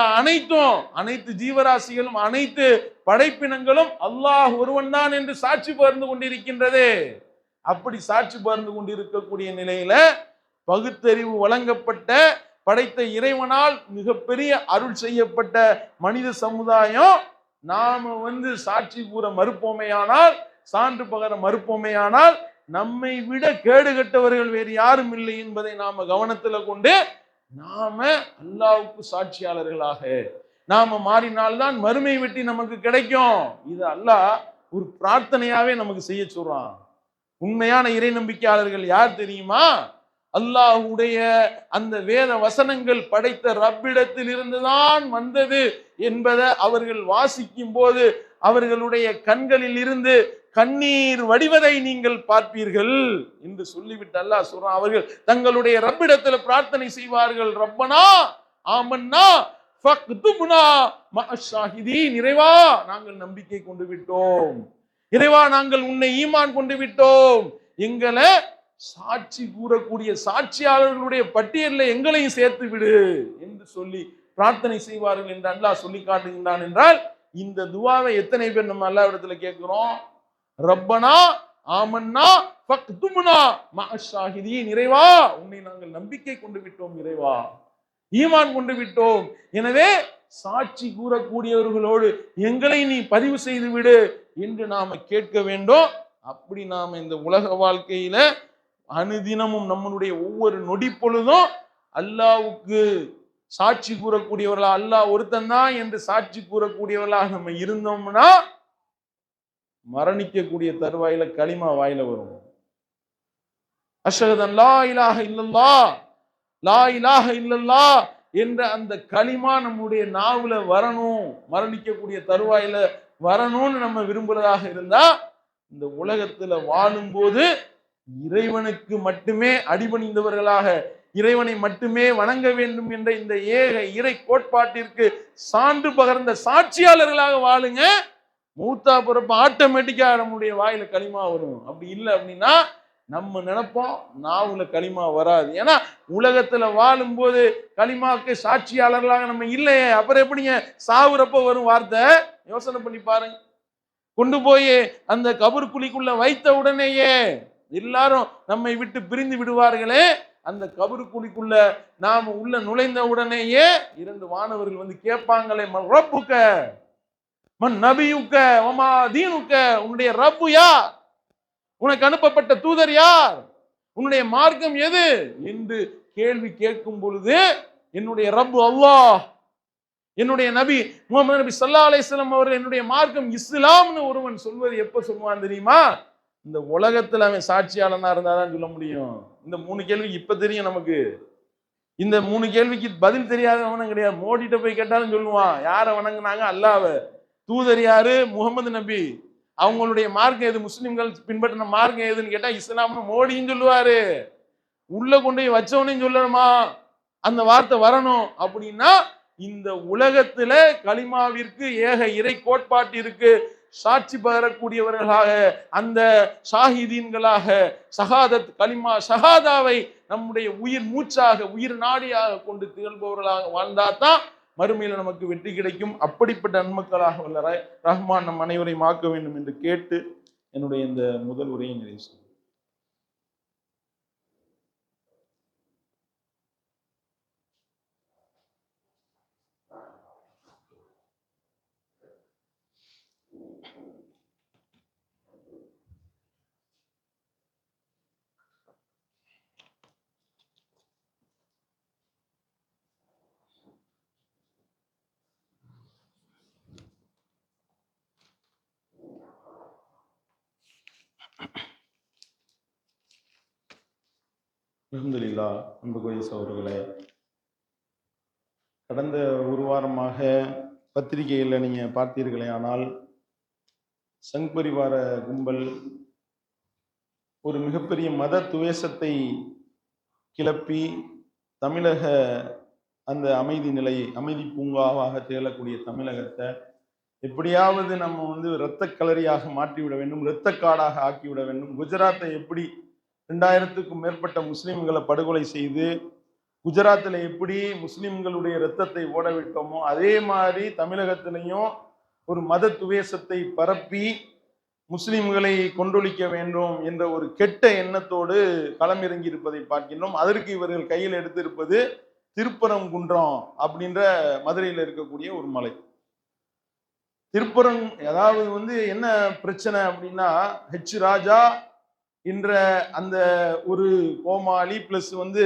B: அனைத்து ஜீவராசிகளும் அனைத்து படைப்பினங்களும் அல்லாஹ் ஒருவன் தான் என்று சாட்சி பகர்ந்து கொண்டிருக்கின்றது. அப்படி சாட்சி பகர்ந்து கொண்டிருக்கக்கூடிய நிலையில பகுத்தறிவு வழங்கப்பட்ட படைத்த இறைவனால் மிகப்பெரிய அருள் செய்யப்பட்ட மனித சமுதாயம் நாம சாட்சி கூற மறுப்போமையானால், சான்று பகர மறுப்போமையானால் நம்மை விட கேடுகட்டவர்கள் வேறு யாரும் இல்லை என்பதை நாம கவனத்துல கொண்டு நாம அல்லாஹ்வுக்கு சாட்சியாளர்களாக நாம மாறினால்தான் மறுமை வெற்றி நமக்கு கிடைக்கும். இது அல்லாஹ் ஒரு பிரார்த்தனையாவே நமக்கு செய்ய சொல்றான். உண்மையான இறை நம்பிக்கையாளர்கள் யார் தெரியுமா? அல்லாஹ்வுடைய அந்த வேத வசனங்கள் படைத்த ரப்பிடத்தில் இருந்துதான் வந்தது என்பதை அவர்கள் வாசிக்கும் போது அவர்களுடைய கண்களில் இருந்து கண்ணீர் வடிவதை நீங்கள் பார்ப்பீர்கள் என்று சொல்லிவிட்டு அல்லாஹ் சொல்றான். அவர்கள் தங்களுடைய ரப்பிடத்துல பிரார்த்தனை செய்வார்கள். ரப்பனா ஆமன்னா ஃபக்துப்னா மஅஷாஹிதீன். இறைவா நாங்கள் நம்பிக்கை கொண்டு விட்டோம், இறைவா நாங்கள் உன்னை ஈமான் கொண்டு விட்டோம், எங்களை சாட்சி கூறக்கூடிய சாட்சியாளர்களுடைய பட்டியலில் எங்களையும் சேர்த்து விடு என்று சொல்லி பிரார்த்தனை செய்வார்கள் என்று அல்லாஹ் சொல்லி காட்டுகின்றான். என்றால் இந்த துவாவை எத்தனை பேர் நம்ம அல்லாஹ் இடத்துல கேட்கிறோம்? ரப்பனா ஆமன்னா ஃபக்துப்னா மஅஷாஹிதீன். இறைவா உன்னை நாங்கள் நம்பிக்கை கொண்டு விட்டோம், இறைவா ஈமான் கொண்டு விட்டோம், எனவே சாட்சி கூறக்கூடியவர்களோடு எங்களை நீ பதிவு செய்து விடு என்று நாம கேட்க வேண்டும். அப்படி நாம இந்த உலக வாழ்க்கையில அனுதினமும் நம்மளுடைய ஒவ்வொரு நொடி பொழுதும் அல்லாஹ்வுக்கு சாட்சி கூறக்கூடியவர்களா, அல்லாஹ் ஒருத்தன் தான் என்று சாட்சி கூறக்கூடியவர்களாக நம்ம இருந்தோம்னா மரணிக்கக்கூடிய தருவாயில களிமா வாயில வரும். அஷ்ஹது அன் லா இலாஹ இல்லல்லாஹ், லா இலாஹ இல்லல்லாஹ் என்ற அந்த களிமா நம்முடைய நாவுல வரணும், மரணிக்கக்கூடிய தருவாயில வரணும்னு நம்ம விரும்புறதாக இருந்தா, இந்த உலகத்துல வாழும்போது இறைவனுக்கு மட்டுமே அடிபணிந்தவர்களாக, இறைவனை மட்டுமே வணங்க வேண்டும் என்ற இந்த ஏக இறை கோட்பாட்டிற்கு சான்று பகர்ந்த சாட்சியாளர்களாக வாழுங்க. மூத்தா பிறப்ப ஆட்டோமேட்டிக்கா நம்முடைய வாயில களிமா வரும். அப்படி இல்லை அப்படின்னா நம்ம நினைப்போம் நாவுல களிமா வராது. ஏன்னா உலகத்துல வாழும்போது களிமாவுக்கு சாட்சியாளர்களாக நம்ம இல்லையே, அப்புறம் எப்படிங்க சாவுறப்ப வரும் வார்த்தை? யோசனை பண்ணி பாருங்க. கொண்டு போய் அந்த கபர் குழிக்குள்ள வைத்த உடனேயே எல்லாரும் நம்மை விட்டு பிரிந்து விடுவார்களே, அந்த கபர் குழிக்குள்ள நாம உள்ள நுழைந்த உடனேயே 2 வானவர்கள் வந்து கேட்பாங்களே, மன் ரப்புக மன் நபியுக்க வமா தீனுக்க, உன்னுடைய ரப்பு யார், உனக்கு அனுப்பப்பட்ட தூதர் யார், உன்னுடைய மார்க்கம் எது என்று கேள்வி கேட்கும் பொழுது, என்னுடைய ரப்பு அல்லாஹ், என்னுடைய நபி முஹம்மது நபி ஸல்லல்லாஹு அலைஹி வஸல்லம் அவர்கள் என்னுடைய மார்க்கம் இஸ்லாம்னு ஒருவன் சொல்வது எப்ப சொல்லுவான் தெரியுமா? இந்த உலகத்துல அவன் சாட்சியாளனா இருந்தாதான் சொல்ல முடியும். இந்த 3 கேள்விக்கு இப்ப தெரியும் நமக்கு. இந்த 3 கேள்விக்கு பதில் தெரியாதவனும் கிடையாது. மோடிட்ட போய் கேட்டாலும் சொல்லுவான், யாரை வணங்குனாங்க? அல்லாஹ்வை. தூதர் யாரு? முகமது நபி. அவங்களுடைய மார்க்கம் எது? முஸ்லிம்கள் பின்பற்றின மார்க்கம் எதுன்னு கேட்டா இஸ்லாம்னு மோடியும் சொல்லுவாரு. உள்ள கொண்டு போய் வச்சவனையும் சொல்லணுமா? அந்த வார்த்தை வரணும். அப்படின்னா இந்த உலகத்துல களிமாவிற்கு ஏக இறை கோட்பாட்டிற்கு சாட்சி பகரக்கூடியவர்களாக, அந்த ஷாஹிதீன்களாக ஷஹாதத் களிமா ஷஹாதாவை நம்முடைய உயிர் மூச்சாக, உயிர் நாடியாக கொண்டு திகழ்பவர்களாக வாழ்ந்தாதான் மறுமையில நமக்கு வெற்றி கிடைக்கும். அப்படிப்பட்ட நன்மக்களாக வல்ல ரஹ்மான் நம் அனைவரையும் ஆக்க வேண்டும் என்று கேட்டு என்னுடைய இந்த முதல் உரையை நிறைவு செய்கிறேன். அல்ஹம்துலில்லாஹ். அன்புக்குரிய சகோதரர்களே, கடந்த ஒரு வாரமாக பத்திரிகையில் நீங்க பார்த்தீர்களே ஆனால், சங் பரிவார கும்பல் ஒரு மிகப்பெரிய மத துவேஷத்தை கிளப்பி தமிழக அந்த அமைதி நிலையை, அமைதி பூங்காவாக திகழக்கூடிய தமிழகத்தை எப்படியாவது நம்ம வந்து இரத்த களரியாக மாற்றிவிட வேண்டும், இரத்த காடாக ஆக்கிவிட வேண்டும். குஜராத்தை எப்படி 2000க்கும் மேற்பட்ட முஸ்லிம்களை படுகொலை செய்து, குஜராத்தில் எப்படி முஸ்லிம்களுடைய இரத்தத்தை ஓட விட்டோமோ அதே மாதிரி தமிழகத்திலையும் ஒரு மத துவேஷத்தை பரப்பி முஸ்லிம்களை கொன்றொழிக்க வேண்டும் என்ற ஒரு கெட்ட எண்ணத்தோடு களமிறங்கி இருப்பதை பார்க்கின்றோம். அதற்கு இவர்கள் கையில் எடுத்திருப்பது திருப்பரங்குன்றம் அப்படின்ற மதுரையில் இருக்கக்கூடிய ஒரு மலை. அதாவது வந்து என்ன பிரச்சனை அப்படின்னா, ஹெச் ராஜா என்ற அந்த ஒரு கோமாளி பிளஸ் வந்து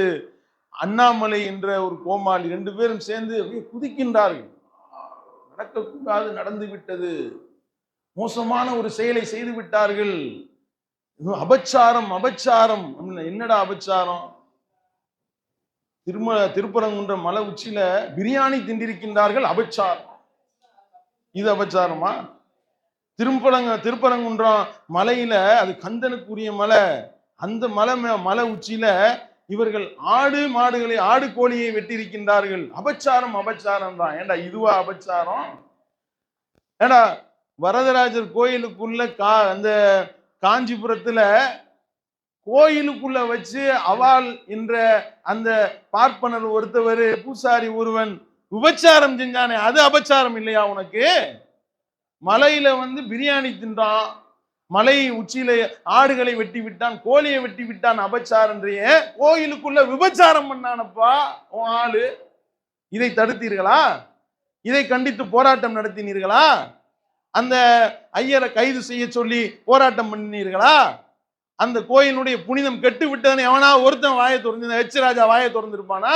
B: அண்ணாமலை என்ற ஒரு கோமாளி 2 பேரும் சேர்ந்து குதிக்கின்றார்கள். நடக்கக்கூடாது, நடந்து விட்டது, மோசமான ஒரு செயலை செய்து விட்டார்கள், அபச்சாரம் அபச்சாரம். என்னடா அபச்சாரம்? திருப்பரங்குன்ற மலை உச்சியில பிரியாணி திண்டிருக்கின்றார்கள், அபச்சாரம். இது அபச்சாரமா? திருப்பரங்குன்றம் மலையில, அது கந்தனுக்குரிய மலை, அந்த மலை உச்சியில இவர்கள் ஆடு மாடுகளை, ஆடு கோழியை வெட்டியிருக்கின்றார்கள், அபச்சாரம் அபச்சாரம் தான். ஏண்டா இதுவா அபச்சாரம்? ஏண்டா வரதராஜர் கோயிலுக்குள்ள அந்த காஞ்சிபுரத்துல கோயிலுக்குள்ள வச்சு அவால் என்ற அந்த பார்ப்பனர் ஒருத்தவர், பூசாரி ஒருவன் விபச்சாரம் செஞ்சானே, அது அபச்சாரம் இல்லையா உனக்கு? மலையில வந்து பிரியாணி தின்றான், மலை உச்சியில ஆடுகளை வெட்டி விட்டான், கோழியை வெட்டி விட்டான், அபச்சாரன்றிய கோயிலுக்குள்ள விபச்சாரம் பண்ணானப்பா உன் ஆளு. இதை தடுத்தீர்களா? இதை கண்டித்து போராட்டம் நடத்தினீர்களா? அந்த ஐயரை கைது செய்ய சொல்லி போராட்டம் பண்ணினீர்களா? அந்த கோயிலுடைய புனிதம் கெட்டு விட்டதுன்னு எவனா ஒருத்தன் வாயை திறந்து, ஹெச் ராஜா வாயை திறந்துருப்பானா?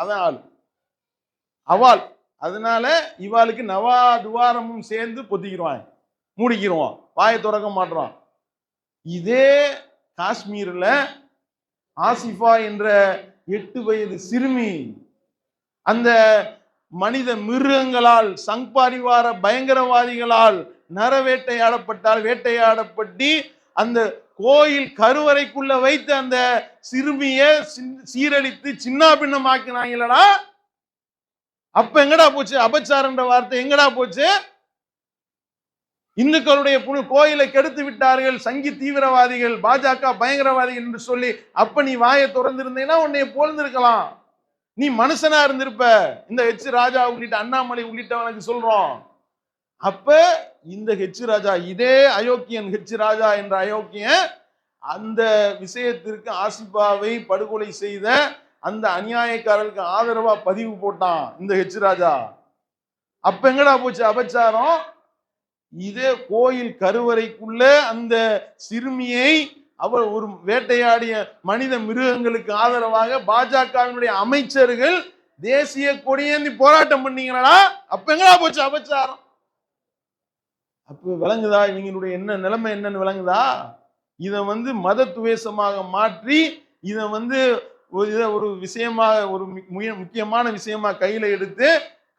B: அவன் ஆள் அவாள். அதனால இவாளுக்கு நவா துவாரமும் சேர்ந்து பொத்திக்கிடுவாங்க. மூடிக்கிறோம், வாயை திறக்க மாட்டோம். இதே காஷ்மீர்ல ஆசிஃபா என்ற 8 வயது சிறுமி அந்த மனித மிருகங்களால் சங் பரிவார பயங்கரவாதிகளால் வேட்டையாடப்பட்டு அந்த கோயில் கருவறைக்குள்ள வைத்து அந்த சிறுமிய சீரழித்து சின்ன பின்னமாக்கினாங்களடா. அப்ப எங்கடா போச்சு அபச்சாரன்ற வார்த்தை? எங்கடா போச்சு? இந்துக்களுடைய கோயிலை கெடுத்து விட்டார்கள் சங்கி தீவிரவாதிகள், பாஜக பயங்கரவாதிகள் என்று சொல்லி அப்ப நீ வாயை திறந்திருந்தீங்கன்னா உன்னை போல்ந்திருக்கலாம், நீ மனுஷனா இருந்திருப்ப. இந்த ஹெச் ராஜா உள்ளிட்ட அண்ணாமலை உள்ளிட்டவனுக்கு சொல்றோம். அப்ப இந்த ஹெச் ராஜா, இதே அயோக்கியன் ஹெச் ராஜா என்ற அயோக்கியன் அந்த விஷயத்திற்கு ஆசிஃபாவை படுகொலை செய்த அந்த அநியாயக்காரர்களுக்கு ஆதரவா பதிவு போட்டான் இந்த ஹெச் ராஜா. அப்ப எங்கடா போச்சு அபச்சாரம்? இதே கோயில் கருவறைக்குள்ள அந்த சிறுமியை அவர் ஒரு வேட்டையாடிய மனித மிருகங்களுக்கு ஆதரவாக பாஜகவினுடைய அமைச்சர்கள் தேசிய கொடியேந்தி போராட்டம் பண்ணீங்களா? அப்ப எங்கடா போச்சு அபச்சாரம்? அப்ப விளங்குதா இவங்களுடைய என்ன நிலைமை என்னன்னு விளங்குதா? இத மத துவேஷமாக மாற்றி இத ஒரு விஷயமாக, ஒரு முக்கியமான விஷயமா கையில எடுத்து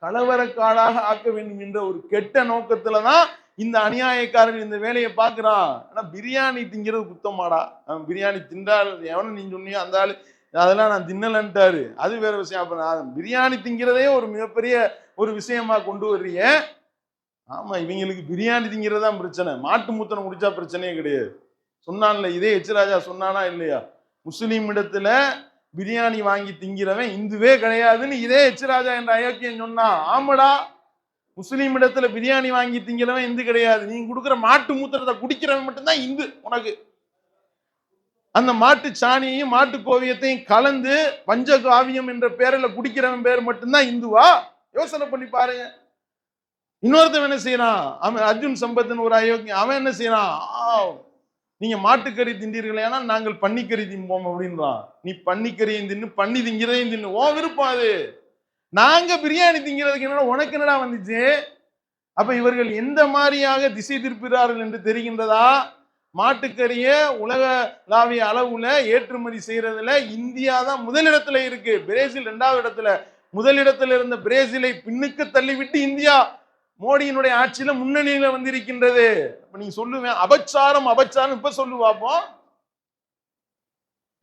B: கலவரக்காடாக ஆக்க வேண்டும் என்ற ஒரு கெட்ட நோக்கத்துலதான் இந்த அநியாயக்காரர்கள் இந்த வேலையை பார்க்கிறான். ஆனா பிரியாணி திங்கிறது குத்தமாடா? பிரியாணி தின்றால் எவன நீ சொன்னியோ அந்த ஆளு அதெல்லாம் நான் தின்னலன்ட்டாரு, அது வேற விஷயம். அப்ப நான் பிரியாணி திங்கிறதே ஒரு மிகப்பெரிய ஒரு விஷயமா கொண்டு வர்றீங்க. ஆமா, இவங்களுக்கு பிரியாணி திங்கிறதான் பிரச்சனை, மாட்டு மூத்தனை குடிச்சா பிரச்சனையே கிடையாது. சொன்னான்ல, இதே எச் ராஜா சொன்னானா இல்லையா? முஸ்லீம் இடத்துல பிரியாணி வாங்கி திங்கிறவன் இந்துவே கிடையாதுன்னு இதே எச் ராஜா என்ற அயோக்கியன் சொன்னான். ஆமாடா, முஸ்லீம் இடத்துல பிரியாணி வாங்கி திங்கிறவன் இந்து கிடையாது, நீ கொடுக்குற மாட்டு மூத்திரத்தை குடிக்கிறவன் மட்டும்தான் இந்து. உனக்கு அந்த மாட்டு சாணியையும் மாட்டு கோவியத்தையும் கலந்து பஞ்சகாவியம் என்ற பேரில் குடிக்கிறவன் பேர் மட்டும்தான் இந்துவா? யோசனை பண்ணி பாருங்க. இன்னொருத்தவன் என்ன செய்யறான், அவன் அர்ஜுன் சம்பத்னு ஒரு அயோக்கியம், அவன் என்ன செய்யறான், நீங்க மாட்டுக்கறி தின்றீர்கள் ஏன்னா நாங்கள் பன்னிக்கறி திம்போம் அப்படின்றான். நீ பன்னிக்கறியும் தின்னு பண்ணி திங்கிறதையும் தின்னு, ஓ விருப்பம் அது. நாங்க பிரியாணி திங்கிறதுக்கு என்னடா உனக்கு என்னடா வந்துச்சு? அப்ப இவர்கள் எந்த மாதிரியாக திசை திருப்புகிறார்கள் என்று தெரிகின்றதா? மாட்டுக்கறிய உலகளாவிய அளவுல ஏற்றுமதி செய்யறதுல இந்தியா தான் முதலிடத்துல இருக்கு, பிரேசில் 2வது இடத்துல. முதலிடத்துல இருந்த பிரேசிலை பின்னுக்கு தள்ளிவிட்டு இந்தியா மோடியினுடைய ஆட்சியில முன்னணியில வந்திருக்கின்றது. அப்ப நீங்க சொல்லுவேன் அபச்சாரம் அபச்சாரம், இப்ப சொல்லு பார்ப்போம்.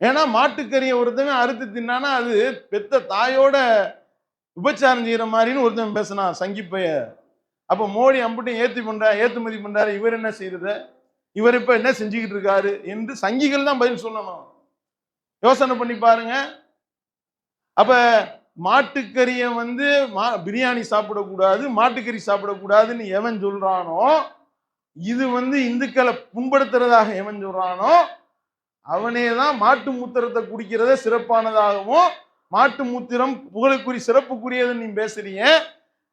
B: ஏன்னா மாட்டுக்கறியை ஒருத்தவன் அறுத்து தின்னானா அது பெத்த தாயோட உபச்சாரம் செய்யற மாதிரின்னு ஒருத்தன் பேசினான் சங்கிப்பைய. அப்ப மோடி அம்புட்டையும் ஏற்றுமதி பண்றாரு, இவர் என்ன செய்யறது, இவர் இப்ப என்ன செஞ்சுக்கிட்டு இருக்காரு என்று சங்கிகள் தான் பதில் சொல்லணும். யோசனை பண்ணி பாருங்க. அப்ப மாட்டுக்கறிய பிரியாணி சாப்பிடக்கூடாது, மாட்டுக்கறி சாப்பிடக்கூடாதுன்னு எவன் சொல்றானோ, இது இந்துக்களை புண்படுத்துறதாக எவன் சொல்றானோ அவனேதான் மாட்டு மூத்திரத்தை குடிக்கிறத சிறப்பானதாகவும் மாட்டு மூத்திரம் புகழுக்குரிய சிறப்புக்குரியதுன்னு நீ பேசுறீங்க.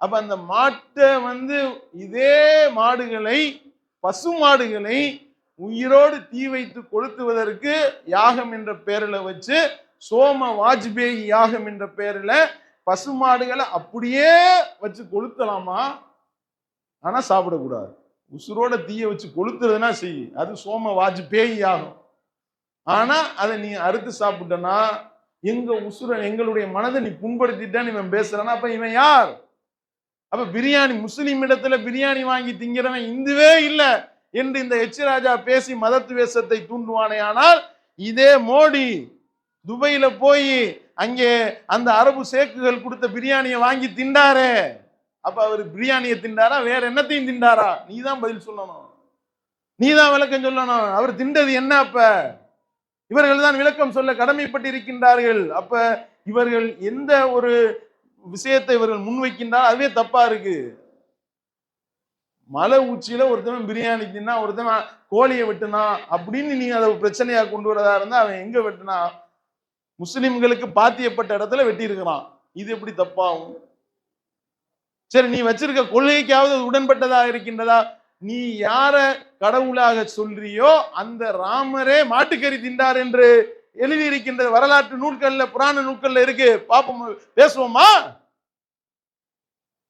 B: அப்ப அந்த மாட்டை இதே மாடுகளை, பசு மாடுகளை உயிரோடு தீ வைத்து கொளுத்துவதற்கு யாகம் என்ற பெயரில் வச்சு, சோம வாஜ்பேயி யாகம் என்ற பெயரில் பசு மாடுகளை அப்படியே வச்சு கொளுத்தலாமா? ஆனா சாப்பிடக்கூடாது. உசுரோட தீய வச்சு கொளுத்துறதுனா செய், அது சோம வாஜ்பேயி யாகம். ஆனா அதை நீ அறுத்து சாப்பிட்டனா எங்க உசுர, எங்களுடைய மனதை நீ புண்படுத்திட்டான்னு இவன் பேசுறானா, அப்ப இவன் யார்? அப்ப பிரியாணி, முஸ்லிம் இடத்துல பிரியாணி வாங்கி திங்கிறவன் இந்துவே இல்லை என்று இந்த எச் ராஜா பேசி மதத்துவேஷத்தை தூண்டுவானே. ஆனால் இதே மோடி துபையில போய் அங்கே அந்த அரபு சேக்குகள் கொடுத்த பிரியாணியை வாங்கி திண்டாரே, அப்ப அவர் பிரியாணியை திண்டாரா வேற என்னத்தையும் திண்டாரா? நீ தான் பதில் சொல்லணும், நீ தான் விளக்கம் சொல்லணும். அவர் திண்டது என்ன? அப்ப இவர்கள் தான் விளக்கம் சொல்ல கடமைப்பட்டு இருக்கின்றார்கள். அப்ப இவர்கள் எந்த ஒரு விஷயத்தை இவர்கள் முன்வைக்கின்றால் அதுவே தப்பா இருக்கு. மலை உச்சியில ஒருத்தவன் பிரியாணி தின்னா, ஒருத்தவன் கோழியை வெட்டுனா அப்படின்னு நீங்க அதை பிரச்சனையா கொண்டு வரதா இருந்தா அவன் எங்க வெட்டுனா? முஸ்லிம்களுக்கு பாத்தியப்பட்ட இடத்துல வெட்டி இருக்கிறான், இது எப்படி தப்பாகும்? சரி, நீ வச்சிருக்க கொள்கைக்காவது உடன்பட்டதாக இருக்கின்றதா? நீ யார கடவுளாக சொல்றியோ அந்த ராமரே மாட்டுக்கறி தின்றார் என்று எழுதி இருக்கின்ற வரலாற்று நூல்கள்ல, புராண நூல்கள்ல இருக்கு. பாப்போம், பேசுவோமா?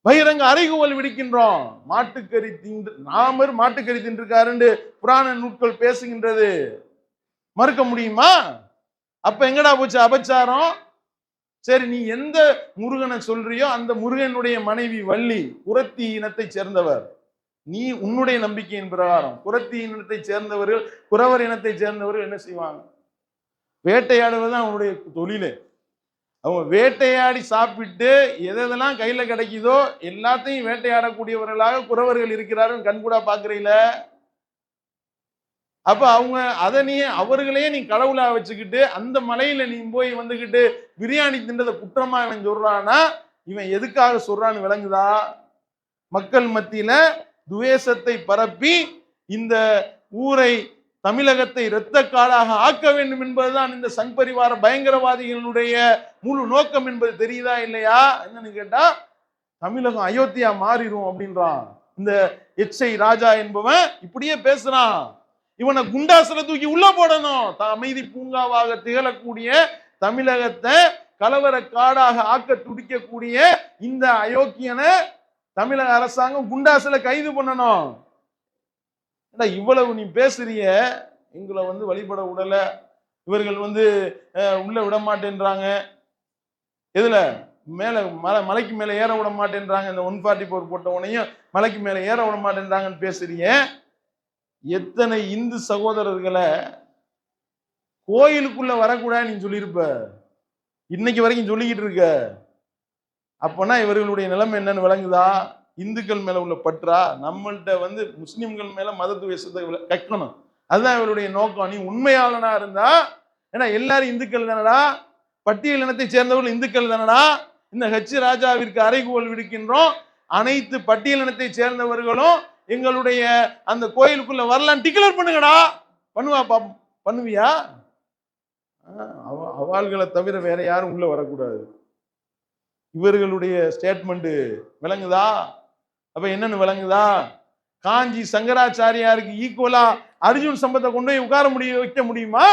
B: பகிரங்க அறைகூவல் விடுக்கின்றோம். மாட்டுக்கறி தின்று நாமர் மாட்டுக்கறி தின்றிருக்காருன்னு புராண நூட்கள் பேசுகின்றது. மறுக்க முடியுமா? அப்ப எங்கடா போச்சு அபச்சாரம்? சரி, நீ எந்த முருகனை சொல்றியோ அந்த முருகனுடைய மனைவி வள்ளி குரத்தி இனத்தை சேர்ந்தவர். நீ உன்னுடைய நம்பிக்கையின் பிரகாரம் குரத்தி இனத்தை சேர்ந்தவர்கள், குறவர் இனத்தை சேர்ந்தவர்கள் என்ன செய்வாங்க? வேட்டையாடுவதுதான் அவனுடைய தொழிலே. அவங்க வேட்டையாடி சாப்பிட்டு எதெல்லாம் கையில கிடைக்குதோ எல்லாத்தையும் வேட்டையாடக்கூடியவர்களாக குறவர்கள் இருக்கிறார்கள். கண்கூடா பாக்குறீல. அப்ப அவங்க அதை நீ அவர்களையே நீ கடவுளா வச்சுக்கிட்டு அந்த மலையில நீ போய் வந்துகிட்டு பிரியாணி தின்றத குற்றமா இவன் சொல்றானா, இவன் எதுக்காக சொல்றான்னு விளங்குதா? மக்கள் மத்தியில துவேஷத்தை பரப்பி இந்த ஊரை, தமிழகத்தை இரத்த காடாக ஆக்க வேண்டும் என்பதுதான் இந்த சங் பரிவார பயங்கரவாதிகளுடைய முழு நோக்கம் என்பது தெரியுதா இல்லையா? என்னன்னு கேட்டா, தமிழகம் அயோத்தியா மாறிடும் அப்படின்றான் இந்த எச்ஐ ராஜா என்பவன். இப்படியே பேசுறான். இவனை குண்டாசுல தூக்கி உள்ள போடணும். அமைதி பூங்காவாக திகழக்கூடிய தமிழகத்தை கலவர காடாக ஆக்க துடிக்கக்கூடிய இந்த அயோக்கியனை தமிழக அரசாங்கம் குண்டாசுல கைது பண்ணணும். இவ்வளவு நீ பேசுறிய, எங்களை வழிபட விடல, இவர்கள் உள்ள விட மாட்டேன்றாங்க, எதுல மேல மலைக்கு மேல ஏற விட மாட்டேன்றாங்க, இந்த 144 போட்டவனையும் மலைக்கு மேல ஏற விட மாட்டேன்றாங்கன்னு பேசுறிய. எத்தனை இந்து சகோதரர்களை கோயிலுக்குள்ள வரக்கூடாது நீ சொல்லியிருப்ப, இன்னைக்கு வரைக்கும் சொல்லிக்கிட்டு இருக்க. அப்பனா இவர்களுடைய நிலைமை என்னன்னு விளங்குதா? இந்துக்கள் மேல உள்ள பற்றா நம்மள்கிட்ட முஸ்லிம்கள் மேல மத துவேஷத்தை கக்கணும். அதுதான் இவருடைய நோக்கம். நீ உண்மையாளனா இருந்தா, ஏன்னா எல்லாரும் இந்துக்கள் தானடா, பட்டியல் இனத்தை சேர்ந்தவர்கள் இந்துக்கள் தானடா. இந்த ஹெச் ராஜாவிற்கு அறைகூவல் விடுக்கின்றோம். அனைத்து பட்டியல் இனத்தை சேர்ந்தவர்களும் எங்களுடைய அந்த கோயிலுக்குள்ள வரலாம் டிக்ளேர் பண்ணுங்கடா. பண்ணுவியா? அவாள்களை தவிர வேற யாரும் உள்ள வரக்கூடாது. இவர்களுடைய ஸ்டேட்மெண்ட் விளங்குதா? அப்ப என்னன்னு விளங்குதா? காஞ்சி சங்கராச்சாரியாருக்கு ஈக்குவலா அர்ஜுன் சம்பத்தை கொண்டு போய் உட்கார வைக்க முடியுமா?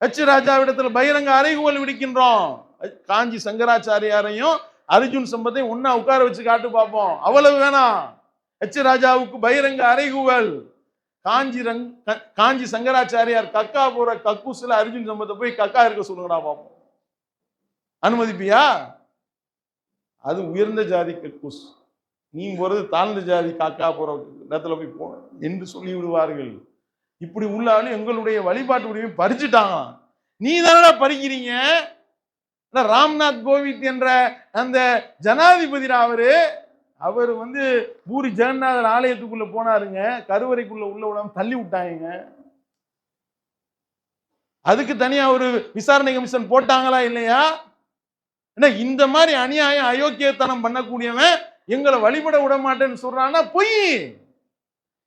B: ஹெச் ராஜாவிடத்துல பகிரங்க அறைகூவல் விடுக்கின்றோம். காஞ்சி சங்கராச்சாரியாரையும் அர்ஜுன் சம்பத்தையும் ஒன்னா உட்கார வச்சு காட்டு பார்ப்போம். அவ்வளவு வேணாம். ஹெச் ராஜாவுக்கு பகிரங்க அறைகூவல். காஞ்சி சங்கராச்சாரியார் கக்கா போற கக்கூசுல அர்ஜுன் சம்பத்தை போய் கக்கா இருக்க சொல்லுங்கடா பார்ப்போம். அனுமதிப்பியா? அது உயர்ந்த ஜாதி கக்கூஸ், நீ போறது தாழ்ந்த ஜாதி காக்கா போற இடத்துல போய் போ என்று சொல்லி விடுவார்கள். இப்படி உள்ளாலும் எங்களுடைய வழிபாட்டு உரிமை பறிச்சுட்டாங்க. நீ தானடா பறிக்கிறீங்க. ராம்நாத் கோவிந்த் என்ற அந்த ஜனாதிபதி அவர் பூரி ஜெகநாதர் ஆலயத்துக்குள்ள போனாருங்க, கருவறைக்குள்ள உள்ள விடாம தள்ளி விட்டாங்க. அதுக்கு தனியா ஒரு விசாரணை கமிஷன் போட்டாங்களா இல்லையா? இந்த மாதிரி அநியாயம் அயோக்கியத்தனம் பண்ணக்கூடியவன் எங்களை வழிபட விட மாட்டேன்னு சொல்றான்னா பொய்.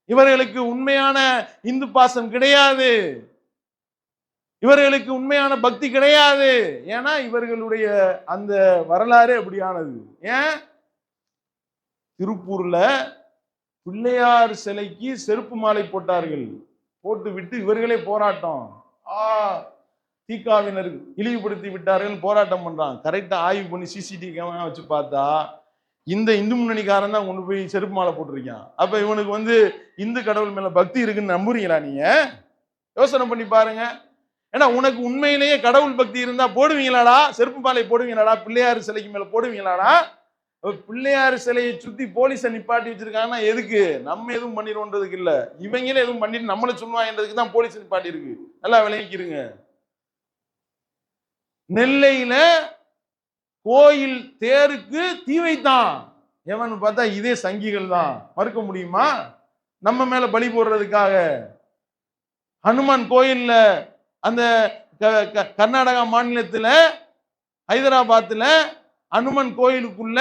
B: இவர்களுக்கு உண்மையான இந்து பாசம் கிடையாது, இவர்களுக்கு உண்மையான பக்தி கிடையாது. ஏன்னா இவர்களுடைய அந்த வரலாறு அப்படியானது. ஏன் திருப்பூர்ல பிள்ளையார் சிலைக்கு செருப்பு மாலை போட்டார்கள், போட்டு விட்டு இவர்களே போராட்டம், தீக்காவினர் இழிவுபடுத்தி விட்டார்கள், போராட்டம் பண்றாங்க. கரெக்டா ஆய்வு பண்ணி சிசிடிவி கேமரா வச்சு பார்த்தா இந்த இந்து முன்னணிக்காரன் தான் கொண்டு போய் செருப்பு மாலை போட்டிருக்கான். அப்ப இவனுக்கு இந்து கடவுள் மேல பக்தி இருக்குன்னு நம்புறீங்களா? நீங்க யோசனை பண்ணி பாருங்க. ஏன்னா உனக்கு உண்மையிலேயே கடவுள் பக்தி இருந்தா போடுவீங்களாடா? செருப்பு மாலை போடுவீங்களாடா? பிள்ளையார் சிலைக்கு மேல போடுவீங்களாடா? பிள்ளையார் சிலையை சுத்தி போலீஸை நிப்பாட்டி வச்சிருக்காங்கன்னா எதுக்கு? நம்ம எதுவும் பண்ணிடுவோன்றதுக்கு இல்ல, இவங்களே எதுவும் பண்ணிட்டு நம்மள சொல்லுவாங்கன்றதுக்கு தான் போலீஸ் நிப்பாட்டி இருக்கு. நல்லா விளங்கிக்கிறீங்க. நெல்லையில கோயில் தேருக்கு தீ வைத்தான் எவன் பார்த்தா இதே சங்கிகள் தான். மறுக்க முடியுமா? நம்ம மேல பலி போடுறதுக்காக. ஹனுமான் கோயில்ல அந்த கர்நாடகா மாநிலத்துல ஹைதராபாத்ல அனுமன் கோயிலுக்குள்ள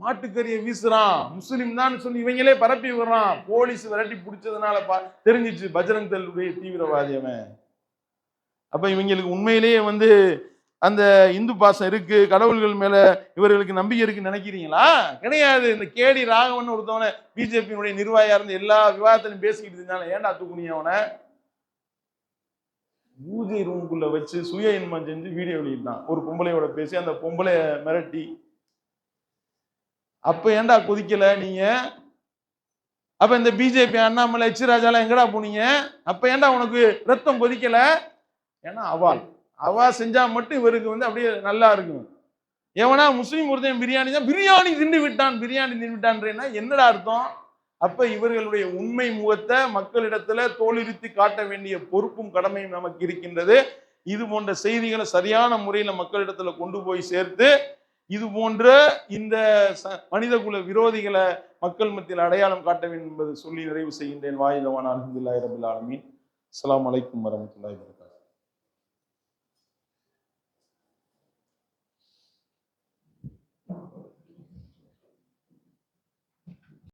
B: மாட்டுக்கறியை வீசுறான், முஸ்லிம் தான் சொல்லி இவங்களே பரப்பி விடுறான். போலீஸ் விரட்டி பிடிச்சதுனால தெரிஞ்சிச்சு பஜ்ரங் தளுடைய தீவிரவாதியவன். அப்ப இவங்களுக்கு உண்மையிலேயே அந்த இந்து பாசம் இருக்கு, கடவுள்கள் மேல இவர்களுக்கு நம்பிக்கை இருக்குன்னு நினைக்கிறீங்களா? கிடையாது. இந்த கேடி ராகவன் ஒருத்தவனை பிஜேபியினுடைய நிர்வாகியா இருந்து எல்லா விவாதத்திலும் பேசிக்கிட்டு இருந்தாலும் ஏன்டா தூக்குனீங்க அவனை? பூஜை ரூமுக்குள்ள வச்சு சுய இன்பம் செஞ்சு வீடியோ வெளியிட்டான். ஒரு பொம்பளையோட பேசி அந்த பொம்பளை மிரட்டி அப்ப ஏன்டா கொதிக்கல நீங்க? அப்ப இந்த பிஜேபி அண்ணாமலை எச்ராஜாலாம் எங்கடா போனீங்க? அப்ப ஏன்டா உனக்கு ரத்தம் கொதிக்கல? ஏன்னா அவா செஞ்சா மட்டும் இவருக்கு வந்து அப்படியே நல்லா இருக்கும். எவனா முஸ்லீம் ஒருத்தன் பிரியாணி தான் பிரியாணி தின்று விட்டான்றேன்னா என்னடா அர்த்தம்? அப்ப இவர்களுடைய உண்மை முகத்தை மக்களிடத்துல தோலுரித்து காட்ட வேண்டிய பொறுப்பும் கடமையும் நமக்கு இருக்கின்றது. இது போன்ற செய்திகளை சரியான முறையில மக்களிடத்துல கொண்டு போய் சேர்த்து இது போன்ற இந்த மனிதகுல விரோதிகளை மக்கள் மத்தியில் அடையாளம் காட்ட வேண்டும் என்பதை சொல்லி நிறைவு செய்கின்றேன். வாயிலவான அல்ஹம்துலில்லாஹி ரப்பில் ஆலமீன். அஸ்ஸலாமு அலைக்கும் வரஹ்மத்துல்லாஹி வபரகாத்துஹு.